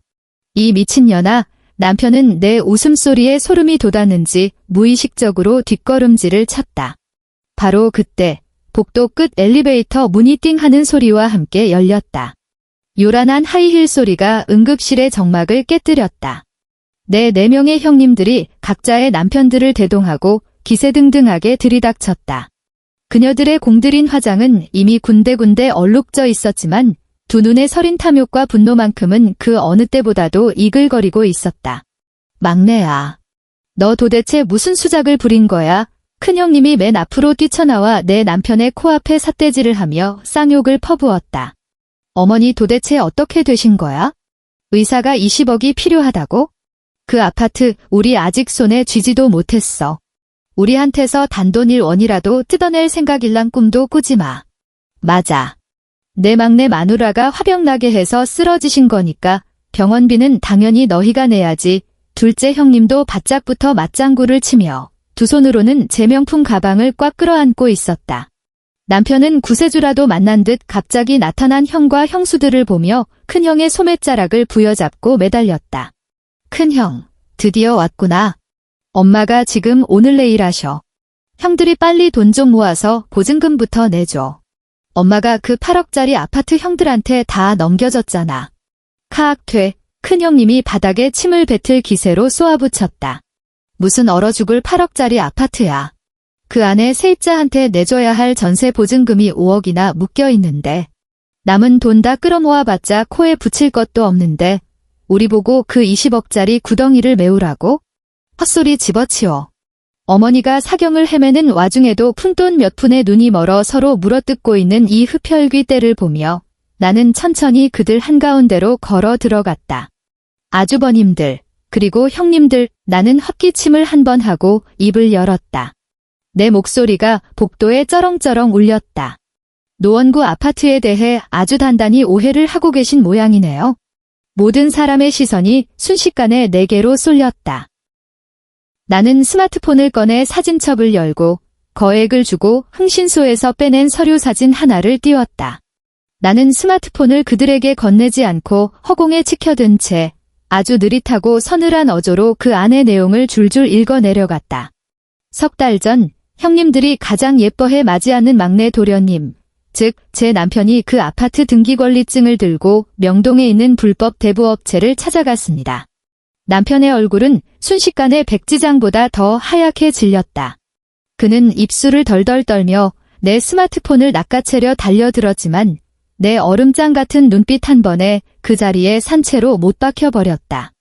이 미친년아. 남편은 내 웃음소리에 소름이 돋았는지 무의식적으로 뒷걸음질을 쳤다. 바로 그때 복도 끝 엘리베이터 문이 띵 하는 소리와 함께 열렸다. 요란한 하이힐 소리가 응급실의 정막을 깨뜨렸다. 내 4명의 형님들이 각자의 남편들을 대동하고 기세등등하게 들이닥쳤다. 그녀들의 공들인 화장은 이미 군데군데 얼룩져 있었지만 두 눈의 서린 탐욕과 분노만큼은 그 어느 때보다도 이글거리고 있었다. 막내야. 너 도대체 무슨 수작을 부린 거야? 큰형님이 맨 앞으로 뛰쳐나와 내 남편의 코앞에 삿대질을 하며 쌍욕을 퍼부었다. 어머니 도대체 어떻게 되신 거야? 의사가 20억이 필요하다고? 그 아파트 우리 아직 손에 쥐지도 못했어. 우리한테서 단돈 1원이라도 뜯어낼 생각일랑 꿈도 꾸지 마. 맞아. 내 막내 마누라가 화병나게 해서 쓰러지신 거니까 병원비는 당연히 너희가 내야지. 둘째 형님도 바짝부터 맞장구를 치며 두 손으로는 제 명품 가방을 꽉 끌어안고 있었다. 남편은 구세주라도 만난 듯 갑자기 나타난 형과 형수들을 보며 큰형의 소매자락을 부여잡고 매달렸다. 큰형, 드디어 왔구나. 엄마가 지금 오늘 내일 하셔. 형들이 빨리 돈 좀 모아서 보증금부터 내줘. 엄마가 그 8억짜리 아파트 형들한테 다 넘겨줬잖아. 카악퇴, 큰형님이 바닥에 침을 뱉을 기세로 쏘아붙였다. 무슨 얼어 죽을 8억짜리 아파트야. 그 안에 세입자한테 내줘야 할 전세 보증금이 5억이나 묶여 있는데 남은 돈 다 끌어모아봤자 코에 붙일 것도 없는데 우리 보고 그 20억짜리 구덩이를 메우라고? 헛소리 집어치워. 어머니가 사경을 헤매는 와중에도 푼돈 몇 푼에 눈이 멀어 서로 물어뜯고 있는 이 흡혈귀 떼를 보며 나는 천천히 그들 한가운데로 걸어 들어갔다. 아주버님들, 그리고 형님들, 나는 헛기침을 한 번 하고 입을 열었다. 내 목소리가 복도에 쩌렁쩌렁 울렸다. 노원구 아파트에 대해 아주 단단히 오해를 하고 계신 모양이네요. 모든 사람의 시선이 순식간에 내게로 쏠렸다. 나는 스마트폰을 꺼내 사진첩을 열고 거액을 주고 흥신소에서 빼낸 서류 사진 하나를 띄웠다. 나는 스마트폰을 그들에게 건네지 않고 허공에 치켜든 채 아주 느릿하고 서늘한 어조로 그 안의 내용을 줄줄 읽어 내려갔다. 석 달 전 형님들이 가장 예뻐해 맞이하는 막내 도련님, 즉 제 남편이 그 아파트 등기권리증을 들고 명동에 있는 불법 대부업체를 찾아갔습니다. 남편의 얼굴은 순식간에 백지장보다 더 하얗게 질렸다. 그는 입술을 덜덜 떨며 내 스마트폰을 낚아채려 달려들었지만 내 얼음장 같은 눈빛 한 번에 그 자리에 산채로 못 박혀버렸다.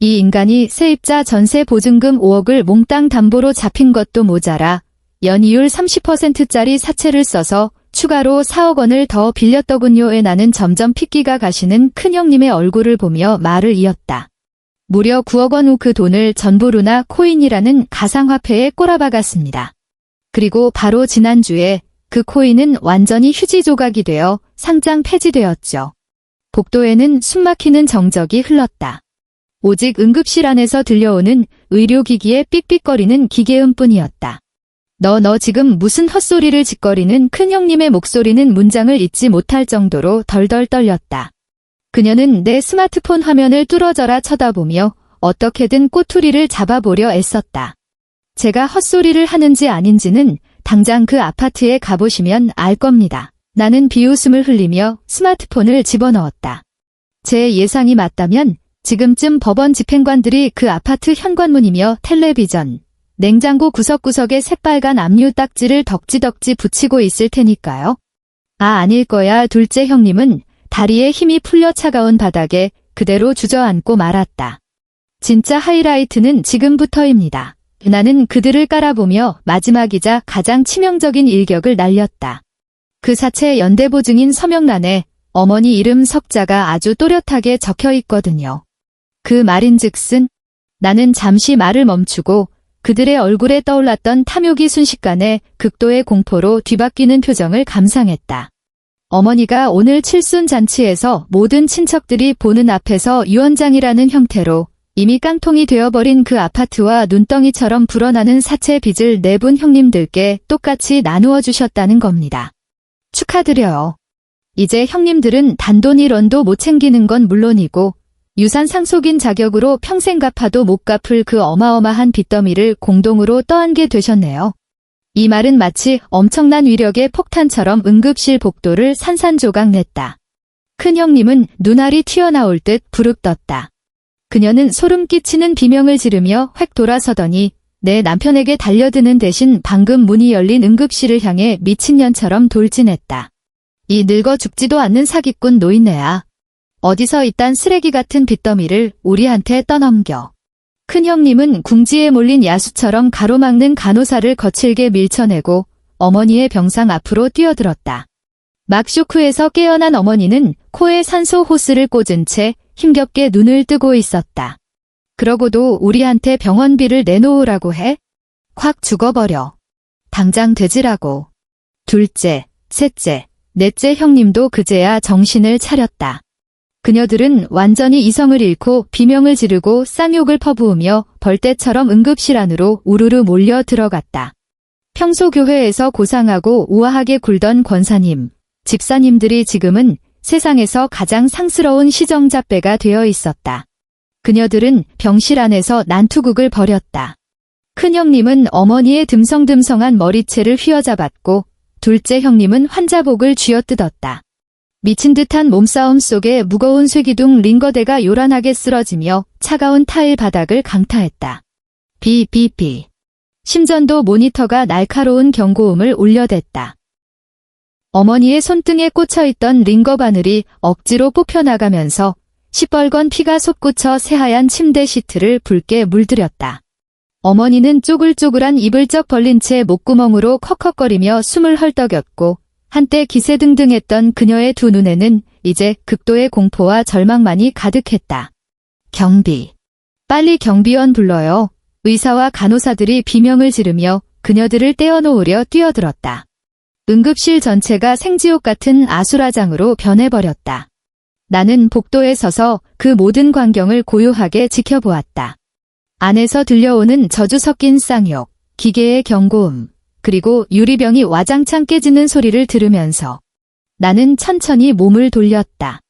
이 인간이 세입자 전세 보증금 5억을 몽땅 담보로 잡힌 것도 모자라 연이율 30%짜리 사채를 써서 추가로 4억 원을 더 빌렸더군요에 나는 점점 핏기가 가시는 큰형님의 얼굴을 보며 말을 이었다. 무려 9억 원 후 그 돈을 전부 루나 코인이라는 가상화폐에 꼬라박았습니다. 그리고 바로 지난주에 그 코인은 완전히 휴지 조각이 되어 상장 폐지되었죠. 복도에는 숨막히는 정적이 흘렀다. 오직 응급실 안에서 들려오는 의료기기의 삑삑거리는 기계음뿐이었다. 너 지금 무슨 헛소리를 짓거리는 큰형님의 목소리는 문장을 잇지 못할 정도로 덜덜 떨렸다. 그녀는 내 스마트폰 화면을 뚫어져라 쳐다보며 어떻게든 꼬투리를 잡아보려 애썼다. 제가 헛소리를 하는지 아닌지는 당장 그 아파트에 가보시면 알 겁니다. 나는 비웃음을 흘리며 스마트폰을 집어넣었다. 제 예상이 맞다면 지금쯤 법원 집행관들이 그 아파트 현관문이며 텔레비전, 냉장고 구석구석에 새빨간 압류 딱지를 덕지덕지 붙이고 있을 테니까요. 아닐 거야. 둘째 형님은 다리에 힘이 풀려 차가운 바닥에 그대로 주저앉고 말았다. 진짜 하이라이트는 지금부터입니다. 나는 그들을 깔아보며 마지막이자 가장 치명적인 일격을 날렸다. 그 사체 연대보증인 서명란에 어머니 이름 석자가 아주 또렷하게 적혀 있거든요. 그 말인즉슨 나는 잠시 말을 멈추고 그들의 얼굴에 떠올랐던 탐욕이 순식간에 극도의 공포로 뒤바뀌는 표정을 감상했다. 어머니가 오늘 칠순 잔치에서 모든 친척들이 보는 앞에서 유언장이라는 형태로 이미 깡통이 되어버린 그 아파트와 눈덩이처럼 불어나는 사채 빚을 네 분 형님들께 똑같이 나누어 주셨다는 겁니다. 축하드려요. 이제 형님들은 단돈 1원도 못 챙기는 건 물론이고 유산 상속인 자격으로 평생 갚아도 못 갚을 그 어마어마한 빚더미를 공동으로 떠안게 되셨네요. 이 말은 마치 엄청난 위력의 폭탄처럼 응급실 복도를 산산조각 냈다. 큰형님은 눈알이 튀어나올 듯 부릅떴다. 그녀는 소름 끼치는 비명을 지르며 획 돌아서더니 내 남편에게 달려드는 대신 방금 문이 열린 응급실을 향해 미친년처럼 돌진했다. 이 늙어 죽지도 않는 사기꾼 노인네야. 어디서 이딴 쓰레기 같은 빚더미를 우리한테 떠넘겨. 큰형님은 궁지에 몰린 야수처럼 가로막는 간호사를 거칠게 밀쳐내고 어머니의 병상 앞으로 뛰어들었다. 막 쇼크에서 깨어난 어머니는 코에 산소 호스를 꽂은 채 힘겹게 눈을 뜨고 있었다. 그러고도 우리한테 병원비를 내놓으라고 해? 확 죽어버려. 당장 되지라고. 둘째, 셋째, 넷째 형님도 그제야 정신을 차렸다. 그녀들은 완전히 이성을 잃고 비명을 지르고 쌍욕을 퍼부으며 벌떼처럼 응급실 안으로 우르르 몰려 들어갔다. 평소 교회에서 고상하고 우아하게 굴던 권사님, 집사님들이 지금은 세상에서 가장 상스러운 시정잡배가 되어 있었다. 그녀들은 병실 안에서 난투극을 벌였다. 큰형님은 어머니의 듬성듬성한 머리채를 휘어잡았고 둘째 형님은 환자복을 쥐어뜯었다. 미친 듯한 몸싸움 속에 무거운 쇠기둥 링거대가 요란하게 쓰러지며 차가운 타일 바닥을 강타했다. 비비비. 심전도 모니터가 날카로운 경고음을 울려댔다. 어머니의 손등에 꽂혀있던 링거 바늘이 억지로 뽑혀나가면서 시뻘건 피가 솟구쳐 새하얀 침대 시트를 붉게 물들였다. 어머니는 쪼글쪼글한 입을 쩍 벌린 채 목구멍으로 컥컥거리며 숨을 헐떡였고 한때 기세등등했던 그녀의 두 눈에는 이제 극도의 공포와 절망만이 가득했다. 경비. 빨리 경비원 불러요. 의사와 간호사들이 비명을 지르며 그녀들을 떼어놓으려 뛰어들었다. 응급실 전체가 생지옥 같은 아수라장으로 변해버렸다. 나는 복도에 서서 그 모든 광경을 고요하게 지켜보았다. 안에서 들려오는 저주 섞인 쌍욕, 기계의 경고음, 그리고 유리병이 와장창 깨지는 소리를 들으면서 나는 천천히 몸을 돌렸다.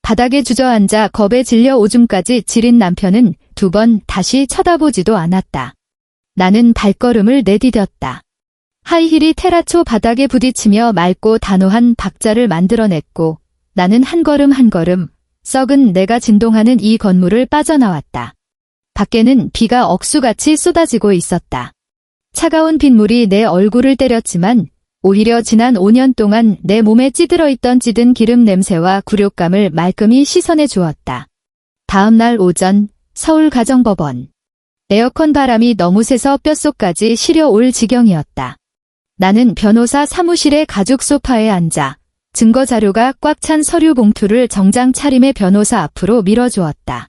바닥에 주저앉아 겁에 질려 오줌까지 지린 남편은 두 번 다시 쳐다보지도 않았다. 나는 발걸음을 내디뎠다. 하이힐이 테라초 바닥에 부딪히며 맑고 단호한 박자를 만들어냈고 나는 한 걸음 한 걸음 썩은 내가 진동하는 이 건물을 빠져나왔다. 밖에는 비가 억수같이 쏟아지고 있었다. 차가운 빗물이 내 얼굴을 때렸지만 오히려 지난 5년 동안 내 몸에 찌들어 있던 찌든 기름 냄새와 굴욕감을 말끔히 씻어내 주었다. 다음 날 오전 서울가정법원. 에어컨 바람이 너무 세서 뼛속까지 시려올 지경이었다. 나는 변호사 사무실의 가죽 소파에 앉아 증거 자료가 꽉 찬 서류 봉투를 정장 차림의 변호사 앞으로 밀어주었다.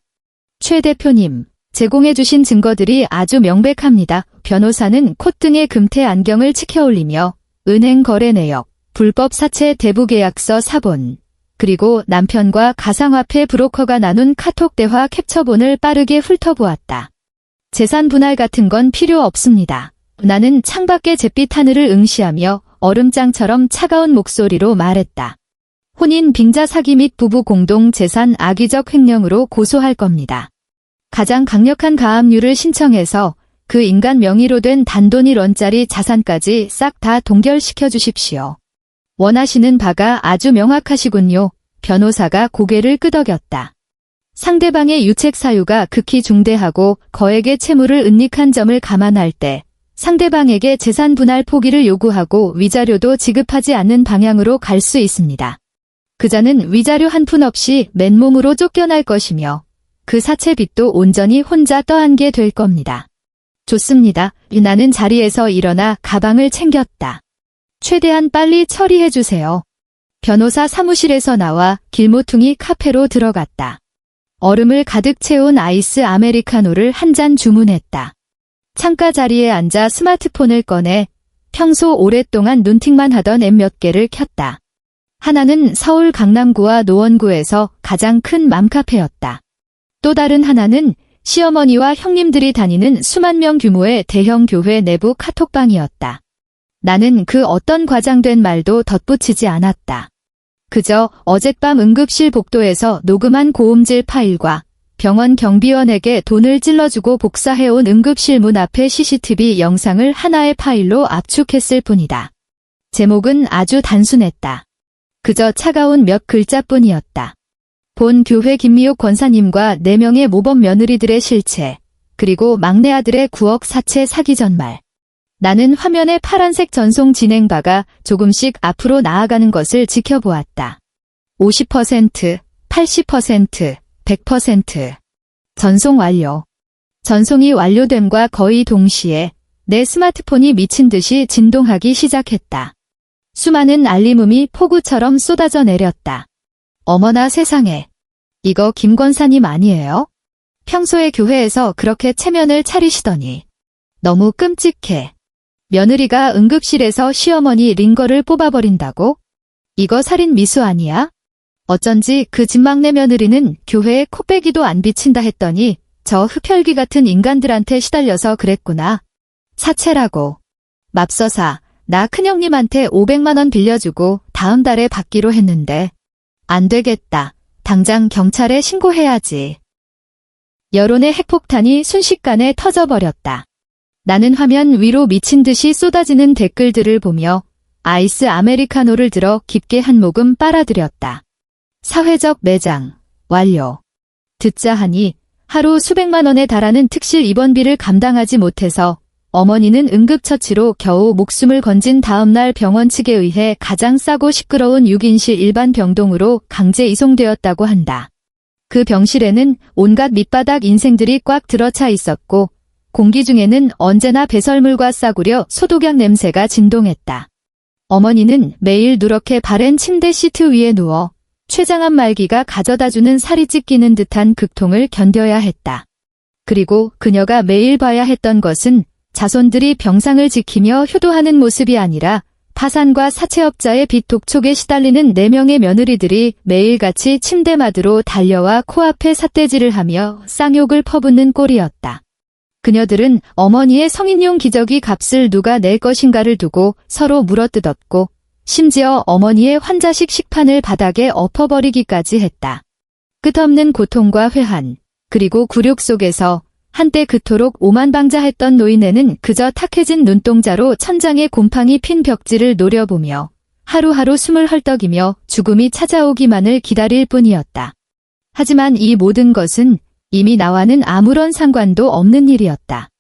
최 대표님, 제공해주신 증거들이 아주 명백합니다. 변호사는 콧등에 금태 안경을 치켜올리며 은행 거래 내역, 불법 사채 대부 계약서 사본, 그리고 남편과 가상화폐 브로커가 나눈 카톡 대화 캡처본을 빠르게 훑어보았다. 재산 분할 같은 건 필요 없습니다. 나는 창밖의 잿빛 하늘을 응시하며 얼음장처럼 차가운 목소리로 말했다. 혼인 빙자 사기 및 부부 공동 재산 악의적 횡령으로 고소할 겁니다. 가장 강력한 가압류를 신청해서 그 인간 명의로 된 단돈 1원짜리 자산까지 싹 다 동결시켜 주십시오. 원하시는 바가 아주 명확하시군요. 변호사가 고개를 끄덕였다. 상대방의 유책 사유가 극히 중대하고 거액의 채무를 은닉한 점을 감안할 때 상대방에게 재산 분할 포기를 요구하고 위자료도 지급하지 않는 방향으로 갈 수 있습니다. 그자는 위자료 한 푼 없이 맨몸으로 쫓겨날 것이며 그 사채 빚도 온전히 혼자 떠안게 될 겁니다. 좋습니다. 나는 자리에서 일어나 가방을 챙겼다. 최대한 빨리 처리해주세요. 변호사 사무실에서 나와 길모퉁이 카페로 들어갔다. 얼음을 가득 채운 아이스 아메리카노를 한 잔 주문했다. 창가 자리에 앉아 스마트폰을 꺼내 평소 오랫동안 눈팅만 하던 앱 몇 개를 켰다. 하나는 서울 강남구와 노원구에서 가장 큰 맘카페였다. 또 다른 하나는 시어머니와 형님들이 다니는 수만 명 규모의 대형 교회 내부 카톡방이었다. 나는 그 어떤 과장된 말도 덧붙이지 않았다. 그저 어젯밤 응급실 복도에서 녹음한 고음질 파일과 병원 경비원에게 돈을 찔러주고 복사해온 응급실 문 앞의 CCTV 영상을 하나의 파일로 압축했을 뿐이다. 제목은 아주 단순했다. 그저 차가운 몇 글자뿐이었다. 본 교회 김미옥 권사님과 4명의 모범 며느리들의 실체, 그리고 막내 아들의 9억 사채 사기 전말. 나는 화면의 파란색 전송 진행바가 조금씩 앞으로 나아가는 것을 지켜보았다. 50%, 80%, 100%. 전송 완료. 전송이 완료됨과 거의 동시에 내 스마트폰이 미친 듯이 진동하기 시작했다. 수많은 알림음이 폭우처럼 쏟아져 내렸다. 어머나 세상에. 이거 김 권사님 아니에요? 평소에 교회에서 그렇게 체면을 차리시더니. 너무 끔찍해. 며느리가 응급실에서 시어머니 링거를 뽑아버린다고? 이거 살인 미수 아니야? 어쩐지 그 집 막내 며느리는 교회에 코빼기도 안 비친다 했더니 저 흡혈귀 같은 인간들한테 시달려서 그랬구나. 사채라고. 맙서사, 나 큰형님한테 500만 원 빌려주고 다음 달에 받기로 했는데. 안 되겠다. 당장 경찰에 신고해야지. 여론의 핵폭탄이 순식간에 터져버렸다. 나는 화면 위로 미친 듯이 쏟아지는 댓글들을 보며 아이스 아메리카노를 들어 깊게 한 모금 빨아들였다. 사회적 매장, 완료. 듣자 하니 하루 수백만 원에 달하는 특실 입원비를 감당하지 못해서 어머니는 응급처치로 겨우 목숨을 건진 다음날 병원 측에 의해 가장 싸고 시끄러운 6인실 일반 병동으로 강제 이송되었다고 한다. 그 병실에는 온갖 밑바닥 인생들이 꽉 들어차 있었고 공기 중에는 언제나 배설물과 싸구려 소독약 냄새가 진동했다. 어머니는 매일 누렇게 바랜 침대 시트 위에 누워 췌장암 말기가 가져다주는 살이 찢기는 듯한 극통을 견뎌야 했다. 그리고 그녀가 매일 봐야 했던 것은 자손들이 병상을 지키며 효도하는 모습이 아니라 파산과 사채업자의 빚 독촉에 시달리는 4명의 며느리들이 매일같이 침대마드로 달려와 코앞에 삿대질을 하며 쌍욕을 퍼붓는 꼴이었다. 그녀들은 어머니의 성인용 기저귀 값을 누가 낼 것인가를 두고 서로 물어뜯었고 심지어 어머니의 환자식 식판을 바닥에 엎어버리기까지 했다. 끝없는 고통과 회한, 그리고 굴욕 속에서 한때 그토록 오만방자했던 노인네는 그저 탁해진 눈동자로 천장에 곰팡이 핀 벽지를 노려보며 하루하루 숨을 헐떡이며 죽음이 찾아오기만을 기다릴 뿐이었다. 하지만 이 모든 것은 이미 나와는 아무런 상관도 없는 일이었다.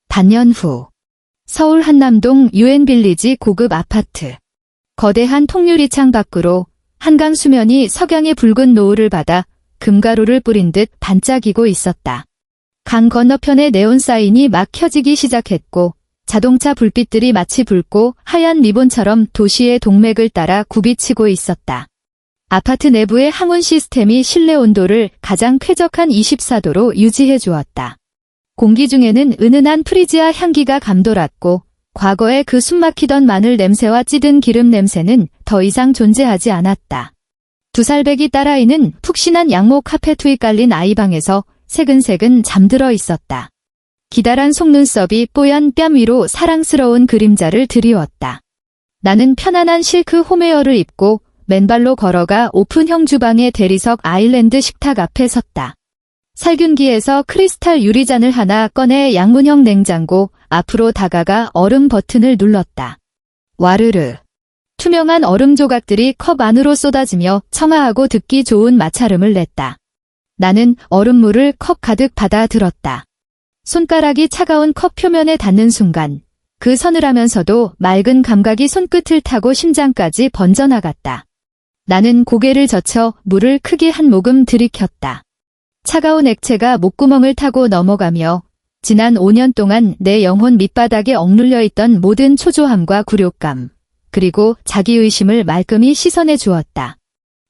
반년 후 서울 한남동 유엔빌리지 고급 아파트. 거대한 통유리 창 밖으로 한강 수면이 석양의 붉은 노을을 받아 금가루를 뿌린 듯 반짝이고 있었다. 강 건너편의 네온 사인이 막 켜지기 시작했고 자동차 불빛들이 마치 붉고 하얀 리본처럼 도시의 동맥을 따라 굽이치고 있었다. 아파트 내부의 항온 시스템이 실내 온도를 가장 쾌적한 24도로 유지해 주었다. 공기 중에는 은은한 프리지아 향기가 감돌았고 과거에 그 숨막히던 마늘 냄새와 찌든 기름 냄새는 더 이상 존재하지 않았다. 2살배기 딸아이는 푹신한 양모 카페 위 깔린 아이방에서 새근새근 잠들어 있었다. 기다란 속눈썹이 뽀얀 뺨 위로 사랑스러운 그림자를 드리웠다. 나는 편안한 실크 홈웨어를 입고 맨발로 걸어가 오픈형 주방의 대리석 아일랜드 식탁 앞에 섰다. 살균기에서 크리스탈 유리잔을 하나 꺼내 양문형 냉장고 앞으로 다가가 얼음 버튼을 눌렀다. 와르르. 투명한 얼음 조각들이 컵 안으로 쏟아지며 청아하고 듣기 좋은 마찰음을 냈다. 나는 얼음물을 컵 가득 받아 들었다. 손가락이 차가운 컵 표면에 닿는 순간 그 서늘하면서도 맑은 감각이 손끝을 타고 심장까지 번져나갔다. 나는 고개를 젖혀 물을 크게 한 모금 들이켰다. 차가운 액체가 목구멍을 타고 넘어가며 지난 5년 동안 내 영혼 밑바닥에 억눌려 있던 모든 초조함과 굴욕감, 그리고 자기의심을 말끔히 씻어내 주었다.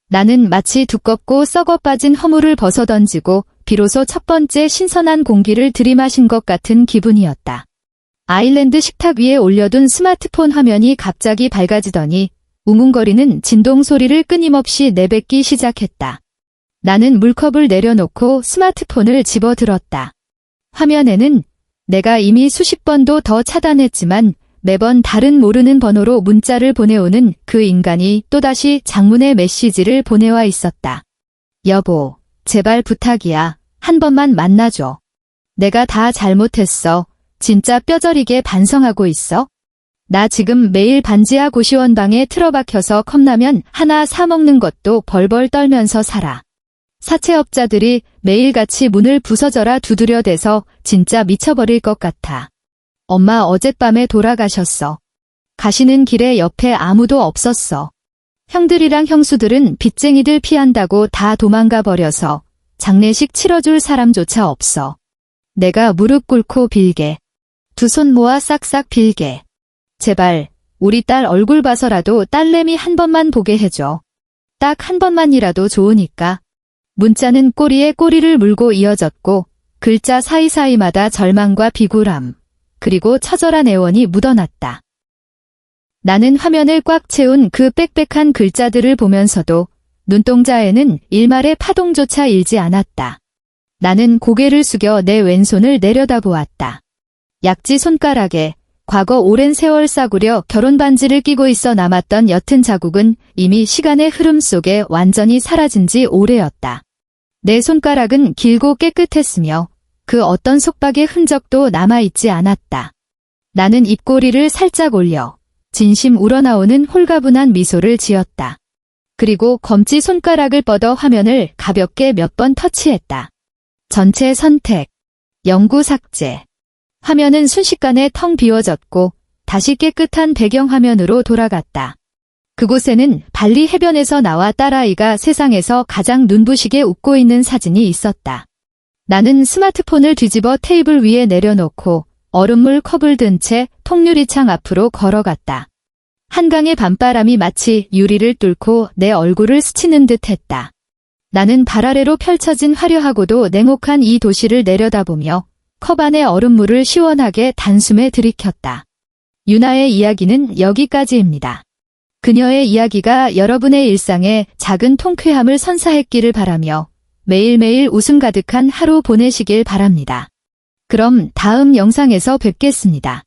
나는 마치 두껍고 썩어 빠진 허물을 벗어던지고 비로소 첫 번째 신선한 공기를 들이마신 것 같은 기분이었다. 아일랜드 식탁 위에 올려둔 스마트폰 화면이 갑자기 밝아지더니 웅웅거리는 진동 소리를 끊임없이 내뱉기 시작했다. 나는 물컵을 내려놓고 스마트폰을 집어들었다. 화면에는 내가 이미 수십 번도 더 차단했지만 매번 다른 모르는 번호로 문자를 보내오는 그 인간이 또다시 장문의 메시지를 보내와 있었다. 여보, 제발 부탁이야. 한 번만 만나줘. 내가 다 잘못했어. 진짜 뼈저리게 반성하고 있어. 나 지금 매일 반지하 고시원 방에 틀어박혀서 컵라면 하나 사 먹는 것도 벌벌 떨면서 살아. 사채업자들이 매일같이 문을 부서져라 두드려대서 진짜 미쳐버릴 것 같아. 엄마 어젯밤에 돌아가셨어. 가시는 길에 옆에 아무도 없었어. 형들이랑 형수들은 빚쟁이들 피한다고 다 도망가 버려서 장례식 치러줄 사람조차 없어. 내가 무릎 꿇고 빌게. 두 손 모아 싹싹 빌게. 제발 우리 딸 얼굴 봐서라도 딸내미 한 번만 보게 해줘. 딱 한 번만이라도 좋으니까. 문자는 꼬리에 꼬리를 물고 이어졌고 글자 사이사이마다 절망과 비굴함, 그리고 처절한 애원이 묻어났다. 나는 화면을 꽉 채운 그 빽빽한 글자들을 보면서도 눈동자에는 일말의 파동조차 일지 않았다. 나는 고개를 숙여 내 왼손을 내려다보았다. 약지 손가락에 과거 오랜 세월 싸구려 결혼 반지를 끼고 있어 남았던 옅은 자국은 이미 시간의 흐름 속에 완전히 사라진 지 오래였다. 내 손가락은 길고 깨끗했으며 그 어떤 속박의 흔적도 남아있지 않았다. 나는 입꼬리를 살짝 올려 진심 우러나오는 홀가분한 미소를 지었다. 그리고 검지 손가락을 뻗어 화면을 가볍게 몇 번 터치했다. 전체 선택. 영구 삭제. 화면은 순식간에 텅 비워졌고 다시 깨끗한 배경화면으로 돌아갔다. 그곳에는 발리 해변에서 나와 딸아이가 세상에서 가장 눈부시게 웃고 있는 사진이 있었다. 나는 스마트폰을 뒤집어 테이블 위에 내려놓고 얼음물 컵을 든 채 통유리창 앞으로 걸어갔다. 한강의 밤바람이 마치 유리를 뚫고 내 얼굴을 스치는 듯 했다. 나는 발 아래로 펼쳐진 화려하고도 냉혹한 이 도시를 내려다보며 컵 안의 얼음물을 시원하게 단숨에 들이켰다. 유나의 이야기는 여기까지입니다. 그녀의 이야기가 여러분의 일상에 작은 통쾌함을 선사했기를 바라며 매일매일 웃음 가득한 하루 보내시길 바랍니다. 그럼 다음 영상에서 뵙겠습니다.